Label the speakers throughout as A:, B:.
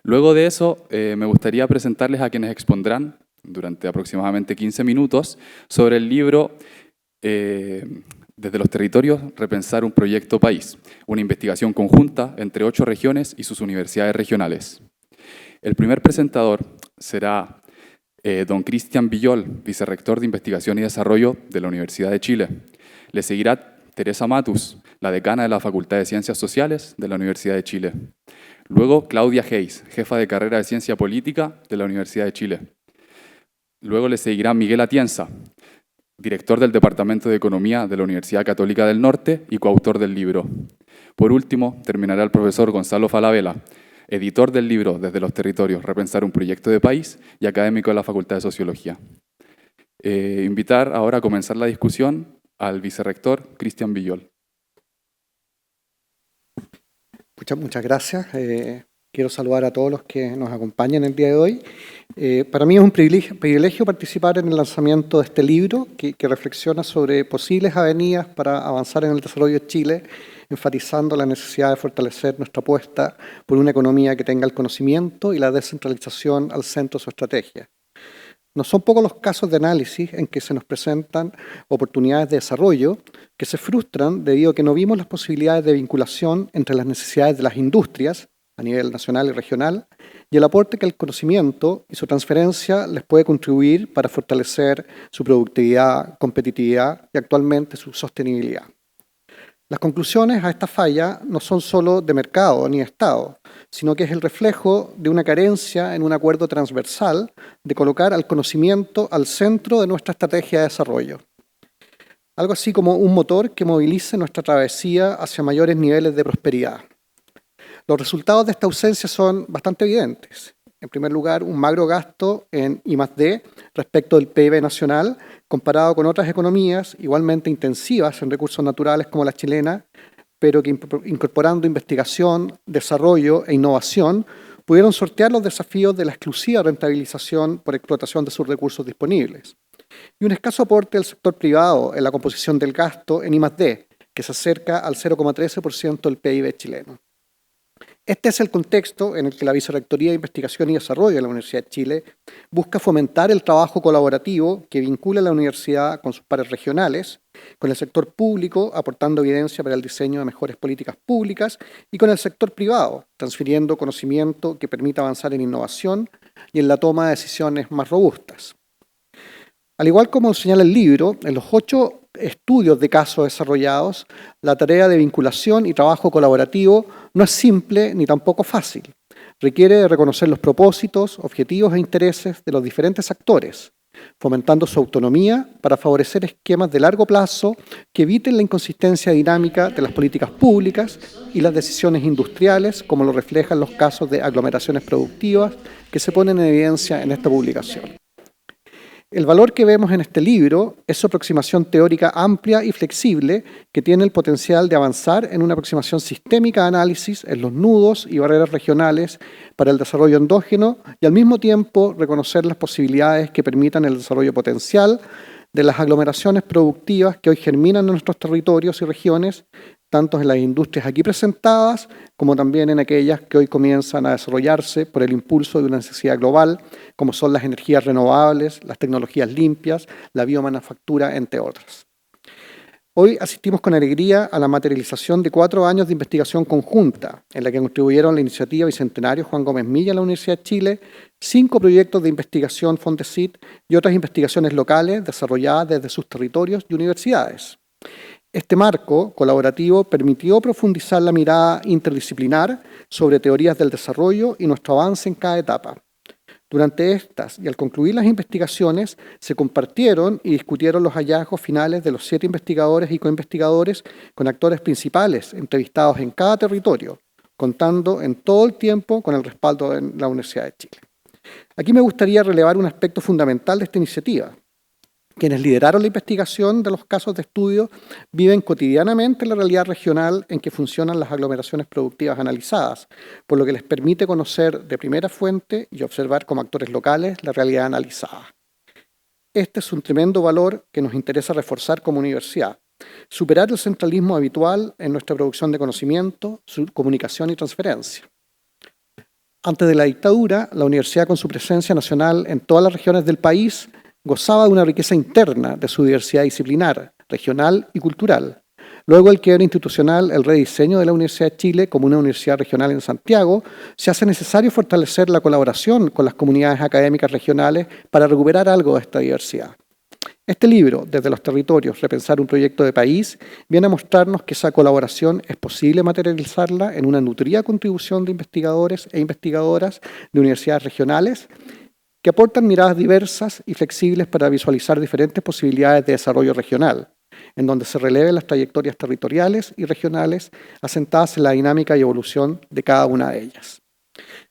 A: Luego de eso, me gustaría presentarles a quienes expondrán durante aproximadamente 15 minutos sobre el libro Desde los territorios, repensar un proyecto país, una investigación conjunta entre 8 regiones y sus universidades regionales. El primer presentador será don Cristian Villol, vicerrector de Investigación y Desarrollo de la Universidad de Chile. Le seguirá Teresa Matus, la decana de la Facultad de Ciencias Sociales de la Universidad de Chile. Luego Claudia Hayes, jefa de carrera de Ciencia Política de la Universidad de Chile. Luego le seguirá Miguel Atienza, director del Departamento de Economía de la Universidad Católica del Norte y coautor del libro. Por último, terminará el profesor Gonzalo Falabella, editor del libro Desde los territorios, repensar un proyecto de país y académico de la Facultad de Sociología. Invitar ahora a comenzar la discusión al vicerrector Cristian Villol.
B: Muchas gracias. Quiero saludar a todos los que nos acompañan el día de hoy. Para mí es un privilegio participar en el lanzamiento de este libro que reflexiona sobre posibles avenidas para avanzar en el desarrollo de Chile, enfatizando la necesidad de fortalecer nuestra apuesta por una economía que tenga el conocimiento y la descentralización al centro de su estrategia. No son pocos los casos de análisis en que se nos presentan oportunidades de desarrollo que se frustran debido a que no vimos las posibilidades de vinculación entre las necesidades de las industrias a nivel nacional y regional y el aporte que el conocimiento y su transferencia les puede contribuir para fortalecer su productividad, competitividad y actualmente su sostenibilidad. Las conclusiones a esta falla no son solo de mercado ni de Estado, sino que es el reflejo de una carencia en un acuerdo transversal de colocar al conocimiento al centro de nuestra estrategia de desarrollo. Algo así como un motor que movilice nuestra travesía hacia mayores niveles de prosperidad. Los resultados de esta ausencia son bastante evidentes. En primer lugar, un magro gasto en I+D respecto del PIB nacional, comparado con otras economías igualmente intensivas en recursos naturales como la chilena, pero que incorporando investigación, desarrollo e innovación, pudieron sortear los desafíos de la exclusiva rentabilización por explotación de sus recursos disponibles. Y un escaso aporte del sector privado en la composición del gasto en I+D, que se acerca al 0,13% del PIB chileno. Este es el contexto en el que la Vicerrectoría de Investigación y Desarrollo de la Universidad de Chile busca fomentar el trabajo colaborativo que vincula a la universidad con sus pares regionales, con el sector público aportando evidencia para el diseño de mejores políticas públicas y con el sector privado, transfiriendo conocimiento que permita avanzar en innovación y en la toma de decisiones más robustas. Al igual como señala el libro, en los 8 estudios de casos desarrollados, la tarea de vinculación y trabajo colaborativo no es simple ni tampoco fácil. Requiere de reconocer los propósitos, objetivos e intereses de los diferentes actores, fomentando su autonomía para favorecer esquemas de largo plazo que eviten la inconsistencia dinámica de las políticas públicas y las decisiones industriales, como lo reflejan los casos de aglomeraciones productivas que se ponen en evidencia en esta publicación. El valor que vemos en este libro es su aproximación teórica amplia y flexible que tiene el potencial de avanzar en una aproximación sistémica de análisis en los nudos y barreras regionales para el desarrollo endógeno y al mismo tiempo reconocer las posibilidades que permitan el desarrollo potencial de las aglomeraciones productivas que hoy germinan en nuestros territorios y regiones, tanto en las industrias aquí presentadas como también en aquellas que hoy comienzan a desarrollarse por el impulso de una necesidad global, como son las energías renovables, las tecnologías limpias, la biomanufactura, entre otras. Hoy asistimos con alegría a la materialización de 4 años de investigación conjunta, en la que contribuyeron la iniciativa Bicentenario Juan Gómez Milla de la Universidad de Chile, 5 proyectos de investigación Fondesit y otras investigaciones locales desarrolladas desde sus territorios y universidades. Este marco colaborativo permitió profundizar la mirada interdisciplinar sobre teorías del desarrollo y nuestro avance en cada etapa. Durante estas y al concluir las investigaciones, se compartieron y discutieron los hallazgos finales de los 7 investigadores y coinvestigadores con actores principales entrevistados en cada territorio, contando en todo el tiempo con el respaldo de la Universidad de Chile. Aquí me gustaría relevar un aspecto fundamental de esta iniciativa. Quienes lideraron la investigación de los casos de estudio viven cotidianamente la realidad regional en que funcionan las aglomeraciones productivas analizadas, por lo que les permite conocer de primera fuente y observar como actores locales la realidad analizada. Este es un tremendo valor que nos interesa reforzar como universidad. Superar el centralismo habitual en nuestra producción de conocimiento, su comunicación y transferencia. Antes de la dictadura, la universidad, con su presencia nacional en todas las regiones del país, gozaba de una riqueza interna de su diversidad disciplinar, regional y cultural. Luego del quiebre institucional, el rediseño de la Universidad de Chile como una universidad regional en Santiago, se hace necesario fortalecer la colaboración con las comunidades académicas regionales para recuperar algo de esta diversidad. Este libro, Desde los territorios, repensar un proyecto de país, viene a mostrarnos que esa colaboración es posible materializarla en una nutrida contribución de investigadores e investigadoras de universidades regionales que aportan miradas diversas y flexibles para visualizar diferentes posibilidades de desarrollo regional, en donde se releven las trayectorias territoriales y regionales asentadas en la dinámica y evolución de cada una de ellas.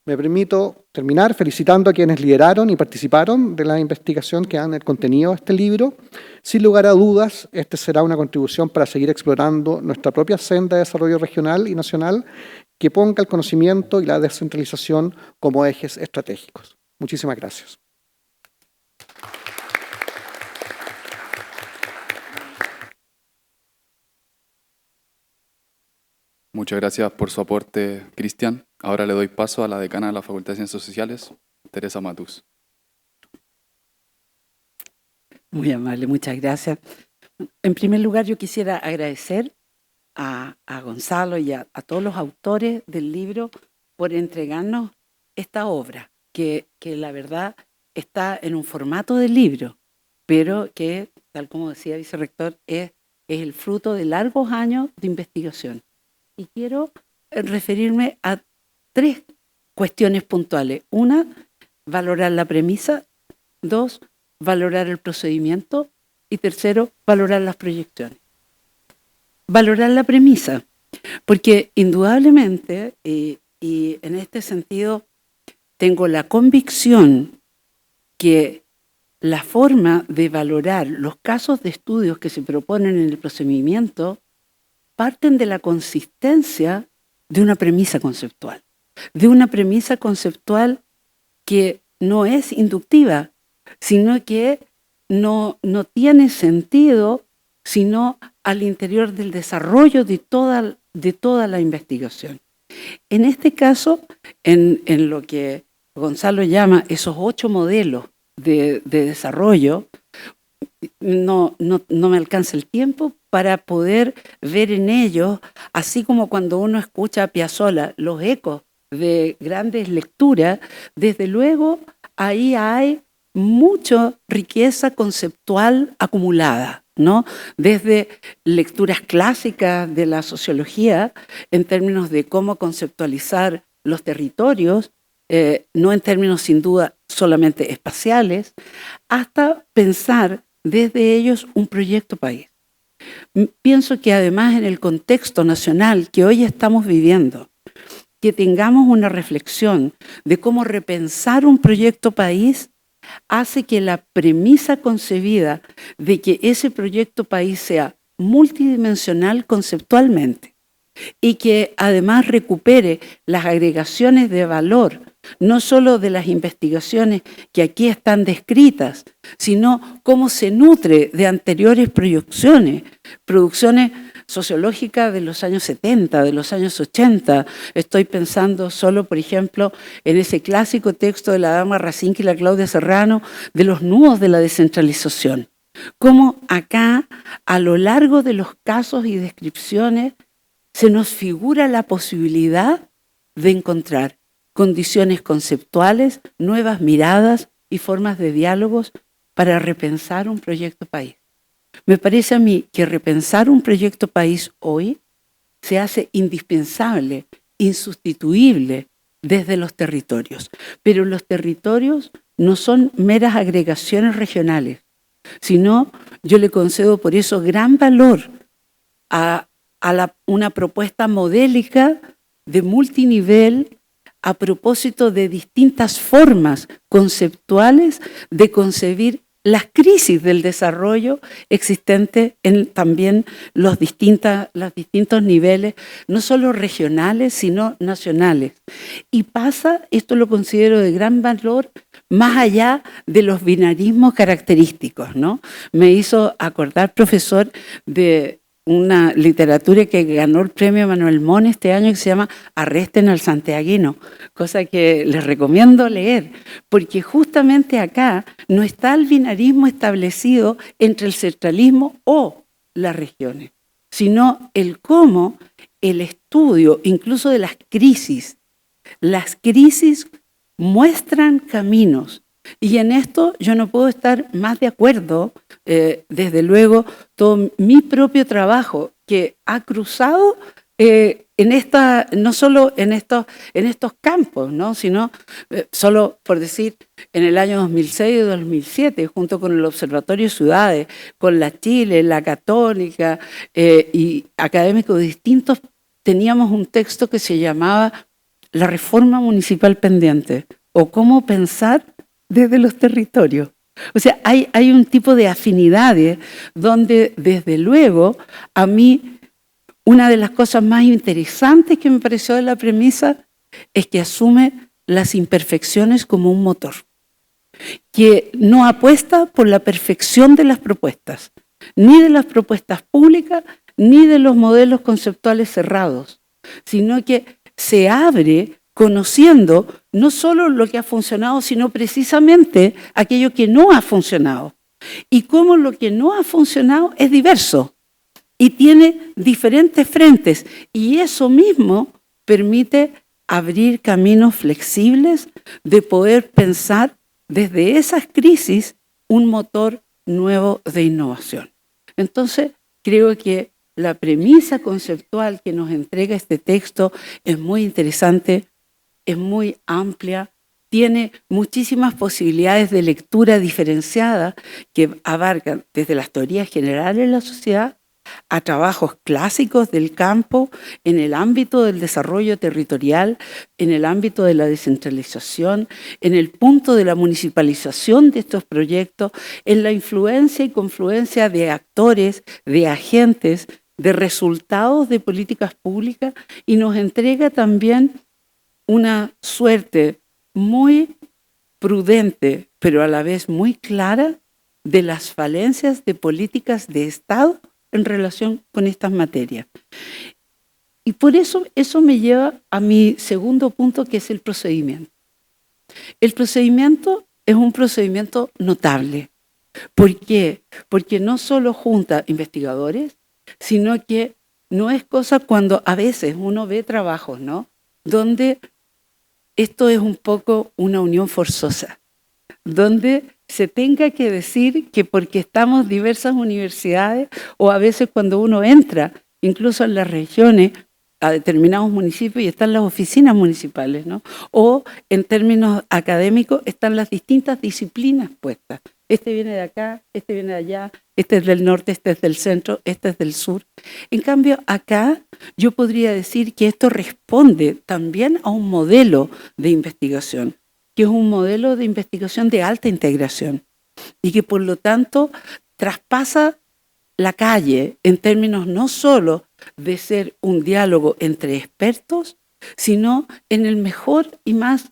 B: Me permito terminar felicitando a quienes lideraron y participaron de la investigación que dan el contenido de este libro. Sin lugar a dudas, este será una contribución para seguir explorando nuestra propia senda de desarrollo regional y nacional que ponga el conocimiento y la descentralización como ejes estratégicos. Muchísimas gracias.
A: Muchas gracias por su aporte, Cristian. Ahora le doy paso a la decana de la Facultad de Ciencias Sociales, Teresa Matus.
C: Muy amable, muchas gracias. En primer lugar, yo quisiera agradecer a Gonzalo y a todos los autores del libro por entregarnos esta obra, que la verdad está en un formato de libro, pero que, tal como decía el vicerrector, es el fruto de largos años de investigación. Y quiero referirme a 3 cuestiones puntuales. 1, valorar la premisa. 2, valorar el procedimiento. Y 3, valorar las proyecciones. Valorar la premisa, porque indudablemente, y en este sentido, tengo la convicción que la forma de valorar los casos de estudios que se proponen en el procedimiento parten de la consistencia de una premisa conceptual. De una premisa conceptual que no es inductiva, sino que no tiene sentido sino al interior del desarrollo de toda la investigación. En este caso, en lo que Gonzalo llama esos 8 modelos de desarrollo, no me alcanza el tiempo para poder ver en ellos, así como cuando uno escucha a Piazzolla, los ecos de grandes lecturas, desde luego ahí hay mucha riqueza conceptual acumulada, ¿no? Desde lecturas clásicas de la sociología en términos de cómo conceptualizar los territorios, no en términos sin duda solamente espaciales, hasta pensar desde ellos un proyecto país. Pienso que además en el contexto nacional que hoy estamos viviendo, que tengamos una reflexión de cómo repensar un proyecto país hace que la premisa concebida de que ese proyecto país sea multidimensional conceptualmente y que además recupere las agregaciones de valor, no solo de las investigaciones que aquí están descritas, sino cómo se nutre de anteriores producciones sociológicas de los años 70, de los años 80. Estoy pensando solo, por ejemplo, en ese clásico texto de la Dama Racine y la Claudia Serrano, de los nudos de la descentralización. Cómo acá, a lo largo de los casos y descripciones, se nos figura la posibilidad de encontrar condiciones conceptuales, nuevas miradas y formas de diálogos para repensar un proyecto país. Me parece a mí que repensar un proyecto país hoy se hace indispensable, insustituible desde los territorios. Pero los territorios no son meras agregaciones regionales, sino yo le concedo por eso gran valor a una propuesta modélica de multinivel a propósito de distintas formas conceptuales de concebir las crisis del desarrollo existentes en también los distintos niveles, no solo regionales, sino nacionales. Y pasa, esto lo considero de gran valor, más allá de los binarismos característicos, ¿no? Me hizo acordar, profesor, de una literatura que ganó el premio Manuel Mon este año, que se llama Arresten al santiaguino, cosa que les recomiendo leer, porque justamente acá no está el binarismo establecido entre el centralismo o las regiones, sino el cómo el estudio, incluso de las crisis muestran caminos. Y en esto yo no puedo estar más de acuerdo. Desde luego, todo mi propio trabajo que ha cruzado no solo en estos campos, ¿no? Sino, solo por decir, en el año 2006 y 2007, junto con el Observatorio de Ciudades, con la Chile, la Católica y académicos distintos, teníamos un texto que se llamaba La reforma municipal pendiente, o cómo pensar desde los territorios. O sea, hay un tipo de afinidades donde, desde luego, a mí, una de las cosas más interesantes que me pareció de la premisa es que asume las imperfecciones como un motor, que no apuesta por la perfección de las propuestas, ni de las propuestas públicas, ni de los modelos conceptuales cerrados, sino que se abre conociendo no solo lo que ha funcionado, sino precisamente aquello que no ha funcionado. Y cómo lo que no ha funcionado es diverso y tiene diferentes frentes. Y eso mismo permite abrir caminos flexibles de poder pensar desde esas crisis un motor nuevo de innovación. Entonces, creo que la premisa conceptual que nos entrega este texto es muy interesante, es muy amplia, tiene muchísimas posibilidades de lectura diferenciada que abarcan desde las teorías generales de la sociedad a trabajos clásicos del campo, en el ámbito del desarrollo territorial, en el ámbito de la descentralización, en el punto de la municipalización de estos proyectos, en la influencia y confluencia de actores, de agentes, de resultados de políticas públicas, y nos entrega también una suerte muy prudente, pero a la vez muy clara, de las falencias de políticas de Estado en relación con estas materias. Y por eso me lleva a mi segundo punto, que es el procedimiento. El procedimiento es un procedimiento notable. ¿Por qué? Porque no solo junta investigadores, sino que no es cosa cuando a veces uno ve trabajos, ¿no?, donde esto es un poco una unión forzosa, donde se tenga que decir que porque estamos diversas universidades, o a veces cuando uno entra, incluso en las regiones, a determinados municipios y están las oficinas municipales, ¿no? O en términos académicos están las distintas disciplinas puestas. Este viene de acá, este viene de allá, este es del norte, este es del centro, este es del sur. En cambio, acá yo podría decir que esto responde también a un modelo de investigación, que es un modelo de investigación de alta integración y que por lo tanto traspasa la calle en términos no solo de ser un diálogo entre expertos, sino en el mejor y más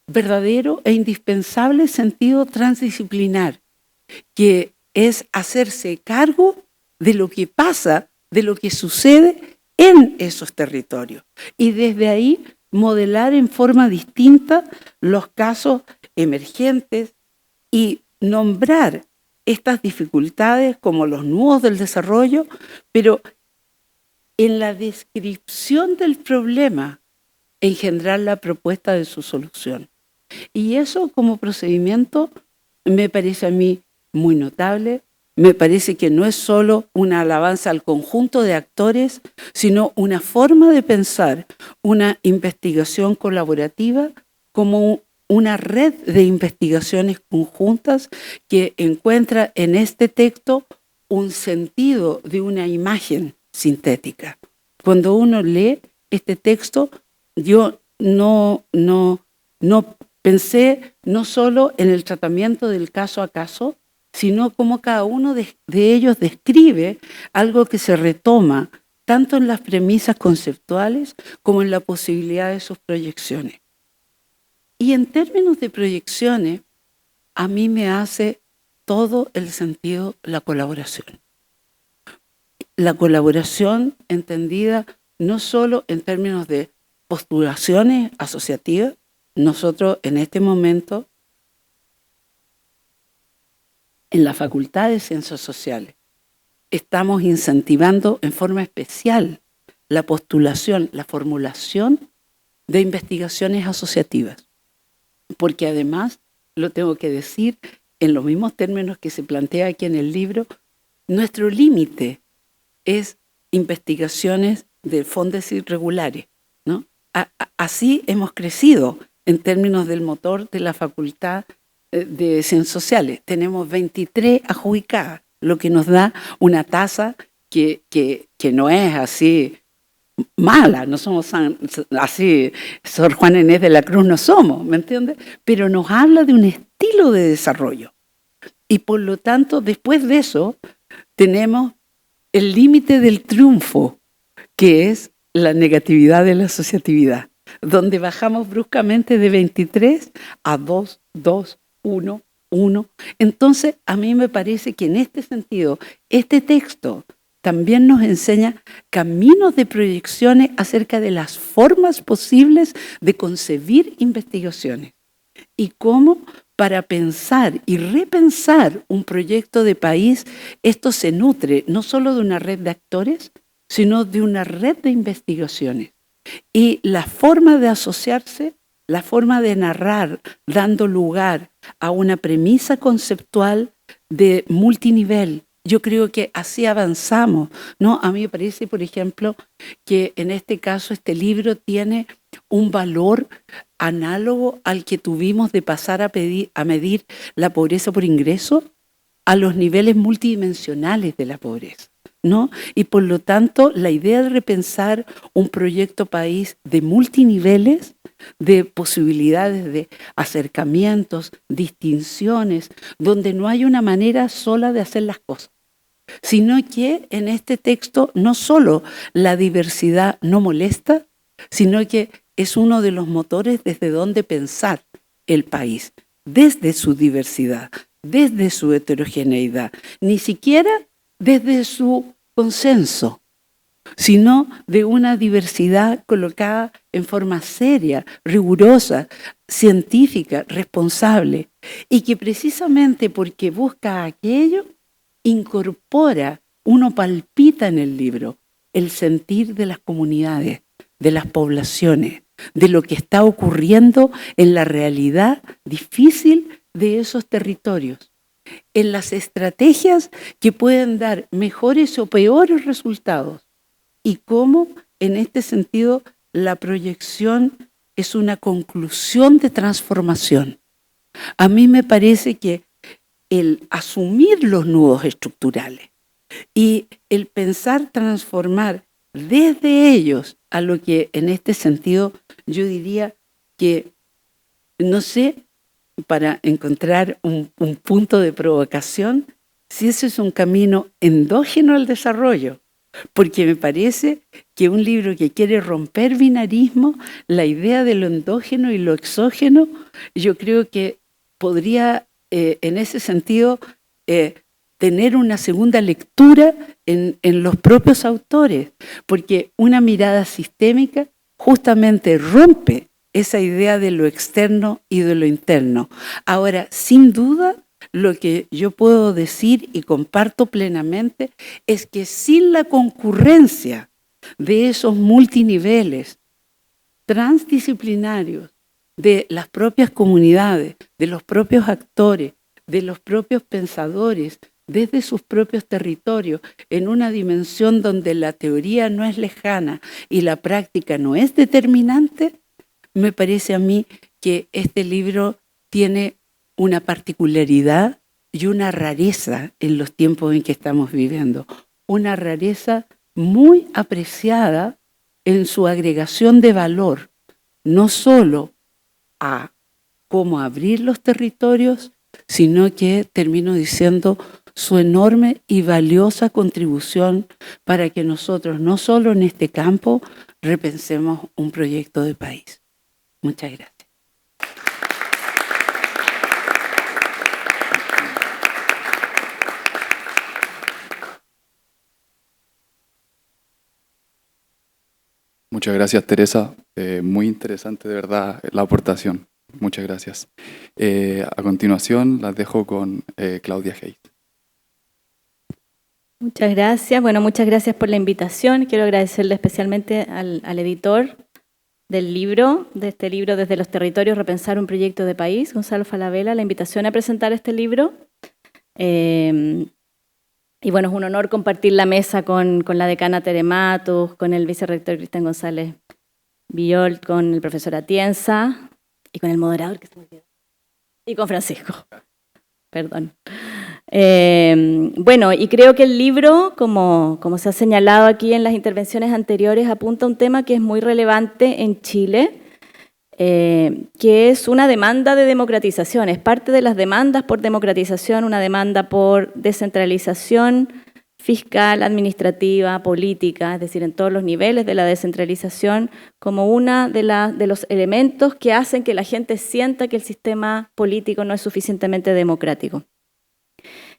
C: verdadero e indispensable sentido transdisciplinar, que es hacerse cargo de lo que pasa, de lo que sucede en esos territorios, y desde ahí modelar en forma distinta los casos emergentes y nombrar estas dificultades como los nudos del desarrollo, pero en la descripción del problema engendrar la propuesta de su solución. Y eso como procedimiento me parece a mí muy notable. Me parece que no es solo una alabanza al conjunto de actores, sino una forma de pensar una investigación colaborativa como una red de investigaciones conjuntas que encuentra en este texto un sentido de una imagen sintética. Cuando uno lee este texto, yo no pensé no solo en el tratamiento del caso a caso, sino cómo cada uno de ellos describe algo que se retoma tanto en las premisas conceptuales como en la posibilidad de sus proyecciones. Y en términos de proyecciones, a mí me hace todo el sentido la colaboración. la colaboración entendida no solo en términos de postulaciones asociativas. Nosotros en este momento, en la Facultad de Ciencias Sociales, estamos incentivando en forma especial la postulación, la formulación de investigaciones asociativas. Porque además, lo tengo que decir en los mismos términos que se plantea aquí en el libro, nuestro límite es investigaciones de fondos irregulares, ¿no? Así hemos crecido en términos del motor de la Facultad de Ciencias Sociales. Tenemos 23 adjudicadas, lo que nos da una tasa que no es así mala, no somos así, Sor Juana Inés de la Cruz no somos, ¿me entiendes? Pero nos habla de un estilo de desarrollo. Y por lo tanto, después de eso, tenemos el límite del triunfo, que es la negatividad de la asociatividad, donde bajamos bruscamente de 23 a 2, 2, 1, 1. Entonces, a mí me parece que en este sentido, este texto también nos enseña caminos de proyecciones acerca de las formas posibles de concebir investigaciones y cómo para pensar y repensar un proyecto de país, esto se nutre no solo de una red de actores, sino de una red de investigaciones. Y la forma de asociarse, la forma de narrar, dando lugar a una premisa conceptual de multinivel. Yo creo que así avanzamos, ¿no? A mí me parece, por ejemplo, que en este caso este libro tiene un valor análogo al que tuvimos de pasar a medir la pobreza por ingreso a los niveles multidimensionales de la pobreza, ¿no? Y por lo tanto, la idea de repensar un proyecto país de multiniveles, de posibilidades de acercamientos, distinciones, donde no hay una manera sola de hacer las cosas, sino que en este texto no solo la diversidad no molesta, sino que es uno de los motores desde donde pensar el país, desde su diversidad, desde su heterogeneidad, ni siquiera desde su consenso, sino de una diversidad colocada en forma seria, rigurosa, científica, responsable, y que precisamente porque busca aquello, incorpora, uno palpita en el libro, el sentir de las comunidades, de las poblaciones, de lo que está ocurriendo en la realidad difícil de esos territorios, en las estrategias que pueden dar mejores o peores resultados, y cómo en este sentido la proyección es una conclusión de transformación. A mí me parece que el asumir los nudos estructurales y el pensar transformar desde ellos a lo que en este sentido yo diría que, no sé, para encontrar un punto de provocación, si ese es un camino endógeno al desarrollo, porque me parece que un libro que quiere romper binarismo, la idea de lo endógeno y lo exógeno, yo creo que podría en ese sentido tener una segunda lectura en los propios autores, porque una mirada sistémica justamente rompe esa idea de lo externo y de lo interno. Ahora, sin duda, lo que yo puedo decir y comparto plenamente es que sin la concurrencia de esos multiniveles transdisciplinarios, de las propias comunidades, de los propios actores, de los propios pensadores, desde sus propios territorios, en una dimensión donde la teoría no es lejana y la práctica no es determinante, me parece a mí que este libro tiene una particularidad y una rareza en los tiempos en que estamos viviendo. Una rareza muy apreciada en su agregación de valor, no solo a cómo abrir los territorios, sino que, termino diciendo, su enorme y valiosa contribución para que nosotros, no solo en este campo, repensemos un proyecto de país. Muchas gracias.
A: Muchas gracias, Teresa. Muy interesante, de verdad, la aportación. Muchas gracias. A continuación, las dejo con Claudia Hayes.
D: Muchas gracias. Bueno, muchas gracias por la invitación. Quiero agradecerle especialmente al editor del libro, de este libro Desde los Territorios, Repensar un Proyecto de País, Gonzalo Falabella, la invitación a presentar este libro. Y bueno, es un honor compartir la mesa con la decana Tere Matus, con el vicerrector Cristian González Villol, con el profesor Atienza y con el moderador que se me olvidó. Y con Francisco. Perdón. Bueno, y creo que el libro, como se ha señalado aquí en las intervenciones anteriores, apunta a un tema que es muy relevante en Chile, que es una demanda de democratización. Es parte de las demandas por democratización, una demanda por descentralización fiscal, administrativa, política, es decir, en todos los niveles de la descentralización, como uno de los elementos que hacen que la gente sienta que el sistema político no es suficientemente democrático.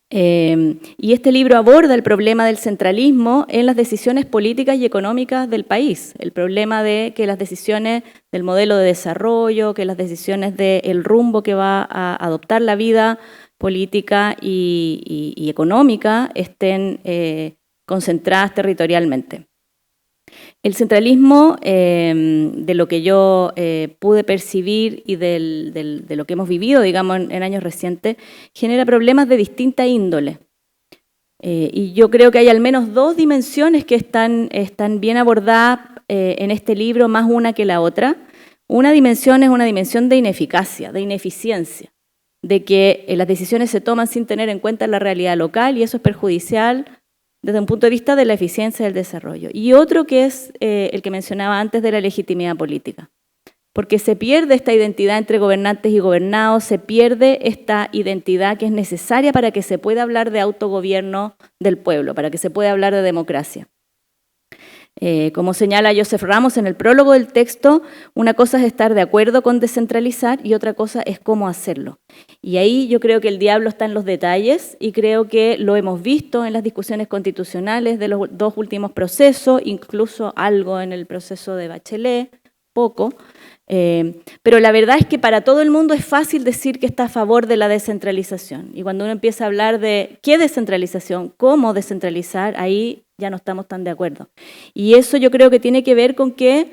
D: Y este libro aborda el problema del centralismo en las decisiones políticas y económicas del país, el problema de que las decisiones del modelo de desarrollo, que las decisiones del rumbo que va a adoptar la vida política y económica estén concentradas territorialmente. El centralismo, de lo que yo pude percibir y de lo que hemos vivido, digamos, en años recientes, genera problemas de distinta índole. Y yo creo que hay al menos dos dimensiones que están bien abordadas en este libro, más una que la otra. Una dimensión es una dimensión de ineficacia, de ineficiencia, de que las decisiones se toman sin tener en cuenta la realidad local y eso es perjudicial desde un punto de vista de la eficiencia del desarrollo. Y otro que es el que mencionaba antes de la legitimidad política. Porque se pierde esta identidad entre gobernantes y gobernados, se pierde esta identidad que es necesaria para que se pueda hablar de autogobierno del pueblo, para que se pueda hablar de democracia. Como señala Joseph Ramos en el prólogo del texto, una cosa es estar de acuerdo con descentralizar y otra cosa es cómo hacerlo. Y ahí yo creo que el diablo está en los detalles y creo que lo hemos visto en las discusiones constitucionales de los dos últimos procesos, incluso algo en el proceso de Bachelet, poco. Pero la verdad es que para todo el mundo es fácil decir que está a favor de la descentralización. Y cuando uno empieza a hablar de qué descentralización, cómo descentralizar, ahí ya no estamos tan de acuerdo. Y eso yo creo que tiene que ver con que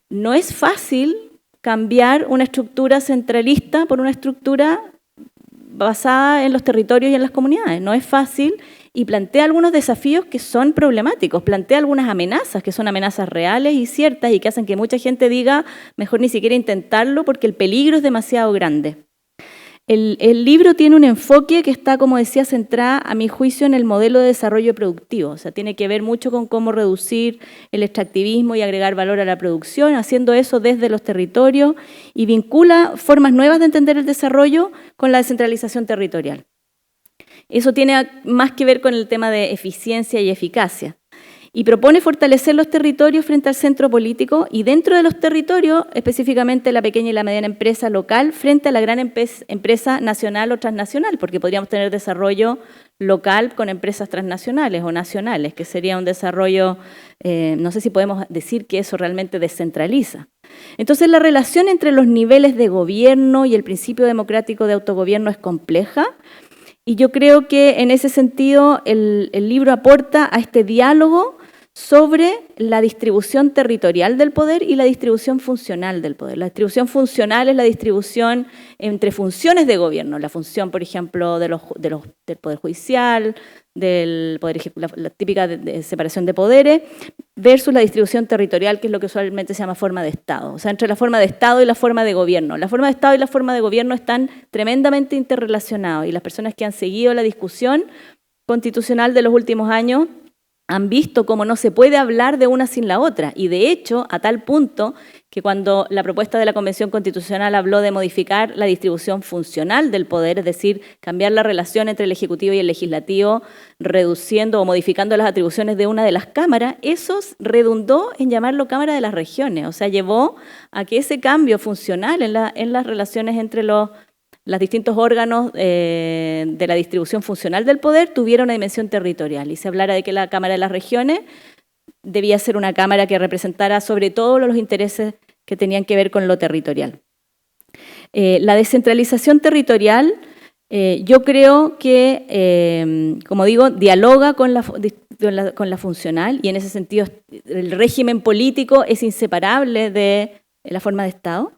D: no es fácil cambiar una estructura centralista por una estructura basada en los territorios y en las comunidades. No es fácil y plantea algunos desafíos que son problemáticos, plantea algunas amenazas que son amenazas reales y ciertas y que hacen que mucha gente diga mejor ni siquiera intentarlo porque el peligro es demasiado grande. El libro tiene un enfoque que está, como decía, centrado a mi juicio en el modelo de desarrollo productivo, o sea, tiene que ver mucho con cómo reducir el extractivismo y agregar valor a la producción, haciendo eso desde los territorios y vincula formas nuevas de entender el desarrollo con la descentralización territorial. Eso tiene más que ver con el tema de eficiencia y eficacia. Y propone fortalecer los territorios frente al centro político y dentro de los territorios, específicamente la pequeña y la mediana empresa local, frente a la gran empresa nacional o transnacional, porque podríamos tener desarrollo local con empresas transnacionales o nacionales, que sería un desarrollo, no sé si podemos decir que eso realmente descentraliza. Entonces la relación entre los niveles de gobierno y el principio democrático de autogobierno es compleja, y yo creo que en ese sentido el libro aporta a este diálogo sobre la distribución territorial del poder y la distribución funcional del poder. La distribución funcional es la distribución entre funciones de gobierno, la función, por ejemplo, del Poder Judicial, del poder, la típica de separación de poderes, versus la distribución territorial, que es lo que usualmente se llama forma de Estado. O sea, entre la forma de Estado y la forma de gobierno. La forma de Estado y la forma de gobierno están tremendamente interrelacionados y las personas que han seguido la discusión constitucional de los últimos años han visto cómo no se puede hablar de una sin la otra. Y de hecho, a tal punto que cuando la propuesta de la Convención Constitucional habló de modificar la distribución funcional del poder, es decir, cambiar la relación entre el Ejecutivo y el Legislativo, reduciendo o modificando las atribuciones de una de las cámaras, eso redundó en llamarlo Cámara de las Regiones. O sea, llevó a que ese cambio funcional en las relaciones entre los distintos órganos de la distribución funcional del poder tuviera una dimensión territorial y se hablara de que la Cámara de las Regiones debía ser una Cámara que representara sobre todo los intereses que tenían que ver con lo territorial. La descentralización territorial, yo creo que, como digo, dialoga con la funcional, y en ese sentido el régimen político es inseparable de la forma de Estado,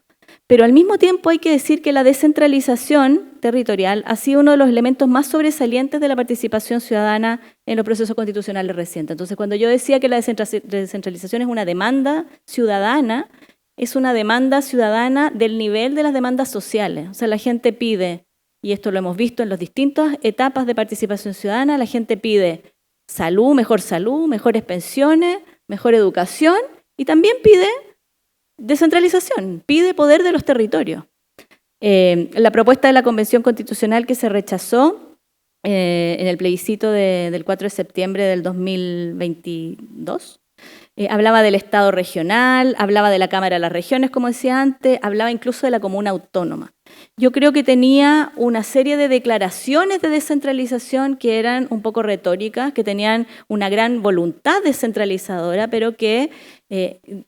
D: pero al mismo tiempo hay que decir que la descentralización territorial ha sido uno de los elementos más sobresalientes de la participación ciudadana en los procesos constitucionales recientes. Entonces, cuando yo decía que la descentralización es una demanda ciudadana, es una demanda ciudadana del nivel de las demandas sociales. O sea, la gente pide, y esto lo hemos visto en las distintas etapas de participación ciudadana, la gente pide salud, mejores pensiones, mejor educación, y también pide descentralización, pide poder de los territorios. La propuesta de la Convención Constitucional que se rechazó en el plebiscito del 4 de septiembre del 2022, hablaba del Estado regional, hablaba de la Cámara de las Regiones, como decía antes, hablaba incluso de la comuna autónoma. Yo creo que tenía una serie de declaraciones de descentralización que eran un poco retóricas, que tenían una gran voluntad descentralizadora, pero que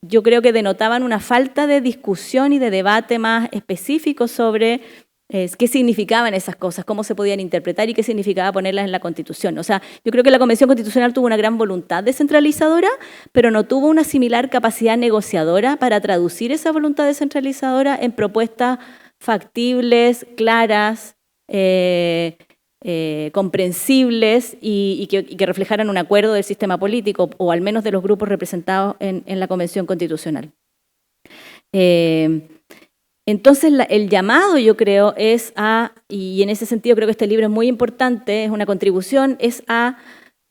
D: yo creo que denotaban una falta de discusión y de debate más específico sobre qué significaban esas cosas, cómo se podían interpretar y qué significaba ponerlas en la Constitución. O sea, yo creo que la Convención Constitucional tuvo una gran voluntad descentralizadora, pero no tuvo una similar capacidad negociadora para traducir esa voluntad descentralizadora en propuestas factibles, claras, comprensibles y que reflejaran un acuerdo del sistema político, o al menos de los grupos representados en la Convención Constitucional. Entonces, el llamado, yo creo, es y en ese sentido creo que este libro es muy importante, es una contribución, es a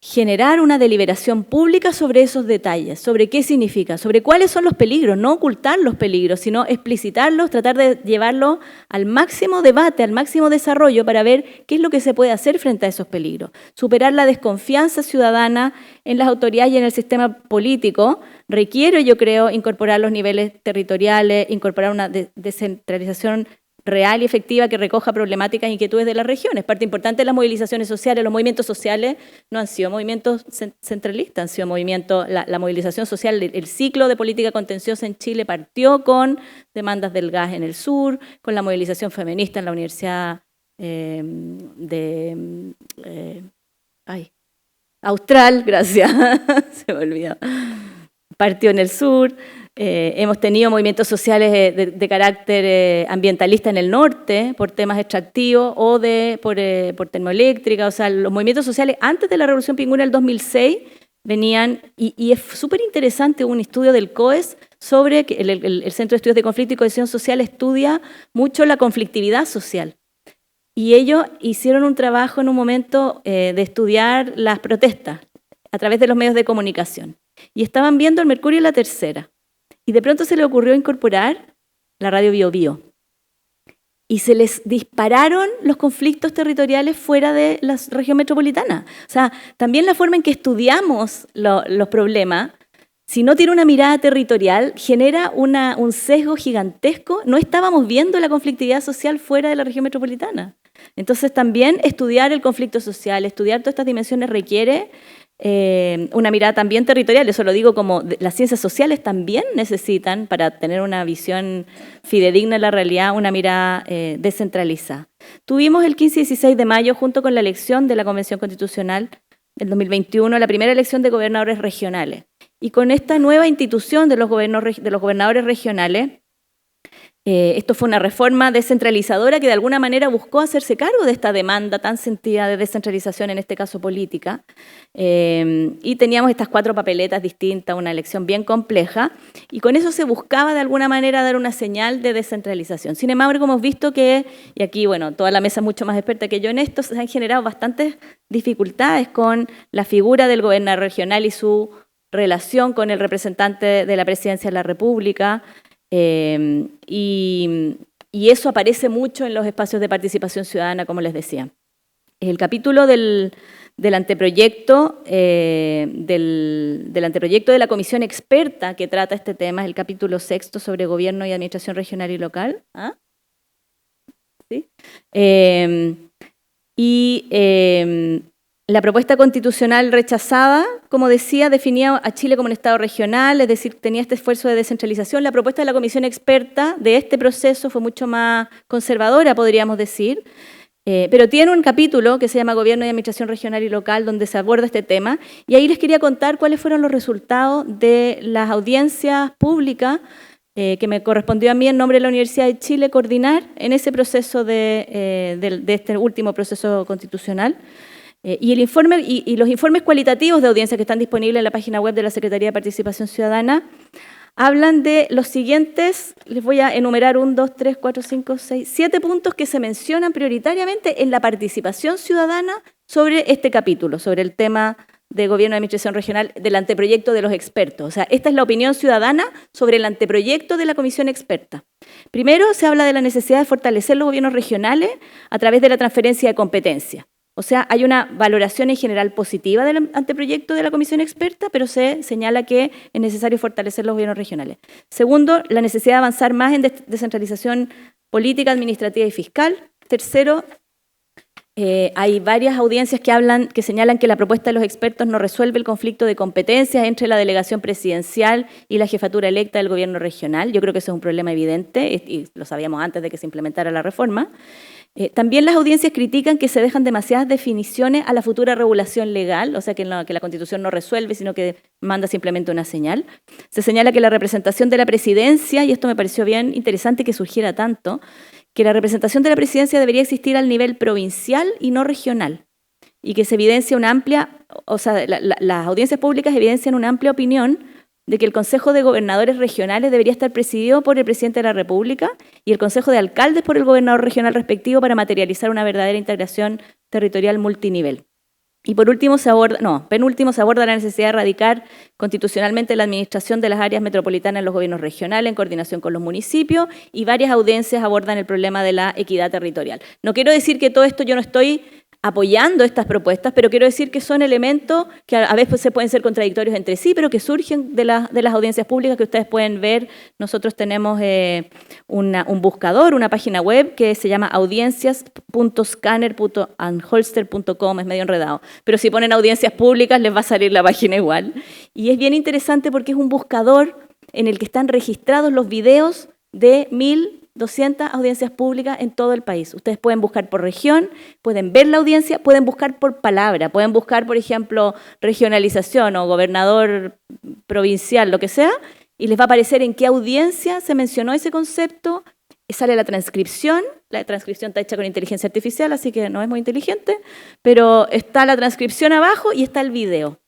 D: generar una deliberación pública sobre esos detalles, sobre qué significa, sobre cuáles son los peligros, no ocultar los peligros, sino explicitarlos, tratar de llevarlos al máximo debate, al máximo desarrollo para ver qué es lo que se puede hacer frente a esos peligros. Superar la desconfianza ciudadana en las autoridades y en el sistema político requiere, yo creo, incorporar los niveles territoriales, incorporar una descentralización real y efectiva que recoja problemáticas e inquietudes de las regiones. Parte importante de las movilizaciones sociales, los movimientos sociales no han sido movimientos centralistas, han sido movimientos, la movilización social, el ciclo de política contenciosa en Chile partió con demandas del gas en el sur, con la movilización feminista en la Universidad Austral, gracias, se me olvidó, partió en el sur. Hemos tenido movimientos sociales de carácter ambientalista en el norte por temas extractivos o por termoeléctrica. O sea, los movimientos sociales antes de la Revolución Pingüina del 2006 venían, y es súper interesante un estudio del COES sobre que el Centro de Estudios de Conflicto y Cohesión Social estudia mucho la conflictividad social. Y ellos hicieron un trabajo en un momento de estudiar las protestas a través de los medios de comunicación. Y estaban viendo el Mercurio y la Tercera. Y de pronto se le ocurrió incorporar la radio Bio Bio. Y se les dispararon los conflictos territoriales fuera de la región metropolitana. O sea, también la forma en que estudiamos los problemas, si no tiene una mirada territorial, genera un sesgo gigantesco. No estábamos viendo la conflictividad social fuera de la región metropolitana. Entonces también estudiar el conflicto social, estudiar todas estas dimensiones requiere una mirada también territorial. Eso lo digo como las ciencias sociales también necesitan, para tener una visión fidedigna de la realidad, una mirada descentralizada. Tuvimos el 15 y 16 de mayo, junto con la elección de la Convención Constitucional del 2021, la primera elección de gobernadores regionales. Y con esta nueva institución de los gobernadores regionales, esto fue una reforma descentralizadora que de alguna manera buscó hacerse cargo de esta demanda tan sentida de descentralización, en este caso política, y teníamos estas 4 papeletas distintas, una elección bien compleja, y con eso se buscaba de alguna manera dar una señal de descentralización. Sin embargo, hemos visto que, y aquí, bueno, toda la mesa es mucho más experta que yo en esto, se han generado bastantes dificultades con la figura del gobernador regional y su relación con el representante de la Presidencia de la República, y eso aparece mucho en los espacios de participación ciudadana, como les decía. El capítulo del anteproyecto, del anteproyecto de la comisión experta que trata este tema es el capítulo 6 sobre gobierno y administración regional y local. ¿Ah? ¿Sí? La propuesta constitucional rechazada, como decía, definía a Chile como un Estado regional, es decir, tenía este esfuerzo de descentralización. La propuesta de la comisión experta de este proceso fue mucho más conservadora, podríamos decir, pero tiene un capítulo que se llama Gobierno y Administración Regional y Local, donde se aborda este tema, y ahí les quería contar cuáles fueron los resultados de las audiencias públicas que me correspondió a mí en nombre de la Universidad de Chile coordinar en ese proceso de este último proceso constitucional. Y los informes cualitativos de audiencia que están disponibles en la página web de la Secretaría de Participación Ciudadana hablan de los siguientes, les voy a enumerar 1, 2, 3, 4, 5, 6, 7 puntos que se mencionan prioritariamente en la participación ciudadana sobre este capítulo, sobre el tema de Gobierno de Administración Regional, del anteproyecto de los expertos. O sea, esta es la opinión ciudadana sobre el anteproyecto de la comisión experta. Primero, se habla de la necesidad de fortalecer los gobiernos regionales a través de la transferencia de competencia. O sea, hay una valoración en general positiva del anteproyecto de la comisión experta, pero se señala que es necesario fortalecer los gobiernos regionales. Segundo, la necesidad de avanzar más en descentralización política, administrativa y fiscal. Tercero, hay varias audiencias que señalan que la propuesta de los expertos no resuelve el conflicto de competencias entre la delegación presidencial y la jefatura electa del gobierno regional. Yo creo que eso es un problema evidente y lo sabíamos antes de que se implementara la reforma. También las audiencias critican que se dejan demasiadas definiciones a la futura regulación legal, o sea que la Constitución no resuelve, sino que manda simplemente una señal. Se señala que la representación de la presidencia, y esto me pareció bien interesante que surgiera tanto, que la representación de la presidencia debería existir al nivel provincial y no regional, y que se evidencia una amplia, o sea, las audiencias públicas evidencian una amplia opinión de que el Consejo de Gobernadores Regionales debería estar presidido por el Presidente de la República y el Consejo de Alcaldes por el Gobernador Regional respectivo para materializar una verdadera integración territorial multinivel. Y por último, penúltimo, se aborda la necesidad de erradicar constitucionalmente la administración de las áreas metropolitanas en los gobiernos regionales en coordinación con los municipios, y varias audiencias abordan el problema de la equidad territorial. No quiero decir que todo esto yo no estoy apoyando estas propuestas, pero quiero decir que son elementos que a veces se pueden ser contradictorios entre sí, pero que surgen de las audiencias públicas que ustedes pueden ver. Nosotros tenemos un buscador, una página web que se llama audiencias.scanner.anholster.com, es medio enredado, pero si ponen audiencias públicas les va a salir la página igual. Y es bien interesante porque es un buscador en el que están registrados los videos de 1.200 audiencias públicas en todo el país. Ustedes pueden buscar por región, pueden ver la audiencia, pueden buscar por palabra, pueden buscar, por ejemplo, regionalización o gobernador provincial, lo que sea, y les va a aparecer en qué audiencia se mencionó ese concepto. Sale la transcripción está hecha con inteligencia artificial, así que no es muy inteligente, pero está la transcripción abajo y está el video.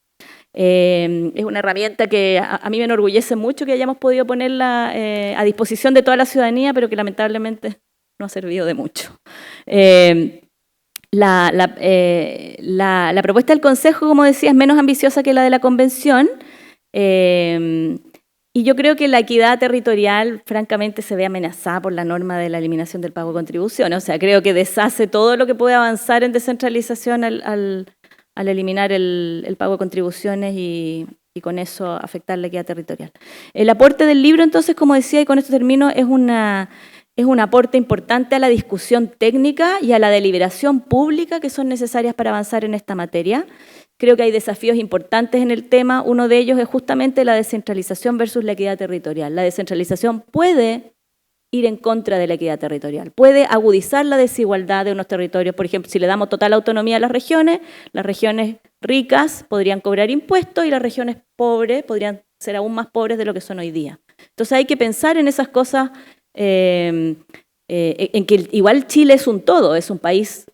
D: Es una herramienta que a mí me enorgullece mucho que hayamos podido ponerla a disposición de toda la ciudadanía, pero que lamentablemente no ha servido de mucho. La propuesta del Consejo, como decía, es menos ambiciosa que la de la Convención, y yo creo que la equidad territorial, francamente, se ve amenazada por la norma de la eliminación del pago de contribuciones. O sea, creo que deshace todo lo que puede avanzar en descentralización al eliminar el pago de contribuciones y con eso afectar la equidad territorial. El aporte del libro, entonces, como decía, y con esto termino, es un aporte importante a la discusión técnica y a la deliberación pública que son necesarias para avanzar en esta materia. Creo que hay desafíos importantes en el tema. Uno de ellos es justamente la descentralización versus la equidad territorial. La descentralización puede ir en contra de la equidad territorial. Puede agudizar la desigualdad de unos territorios. Por ejemplo, si le damos total autonomía a las regiones ricas podrían cobrar impuestos y las regiones pobres podrían ser aún más pobres de lo que son hoy día. Entonces hay que pensar en esas cosas, en que igual Chile es un todo, es un país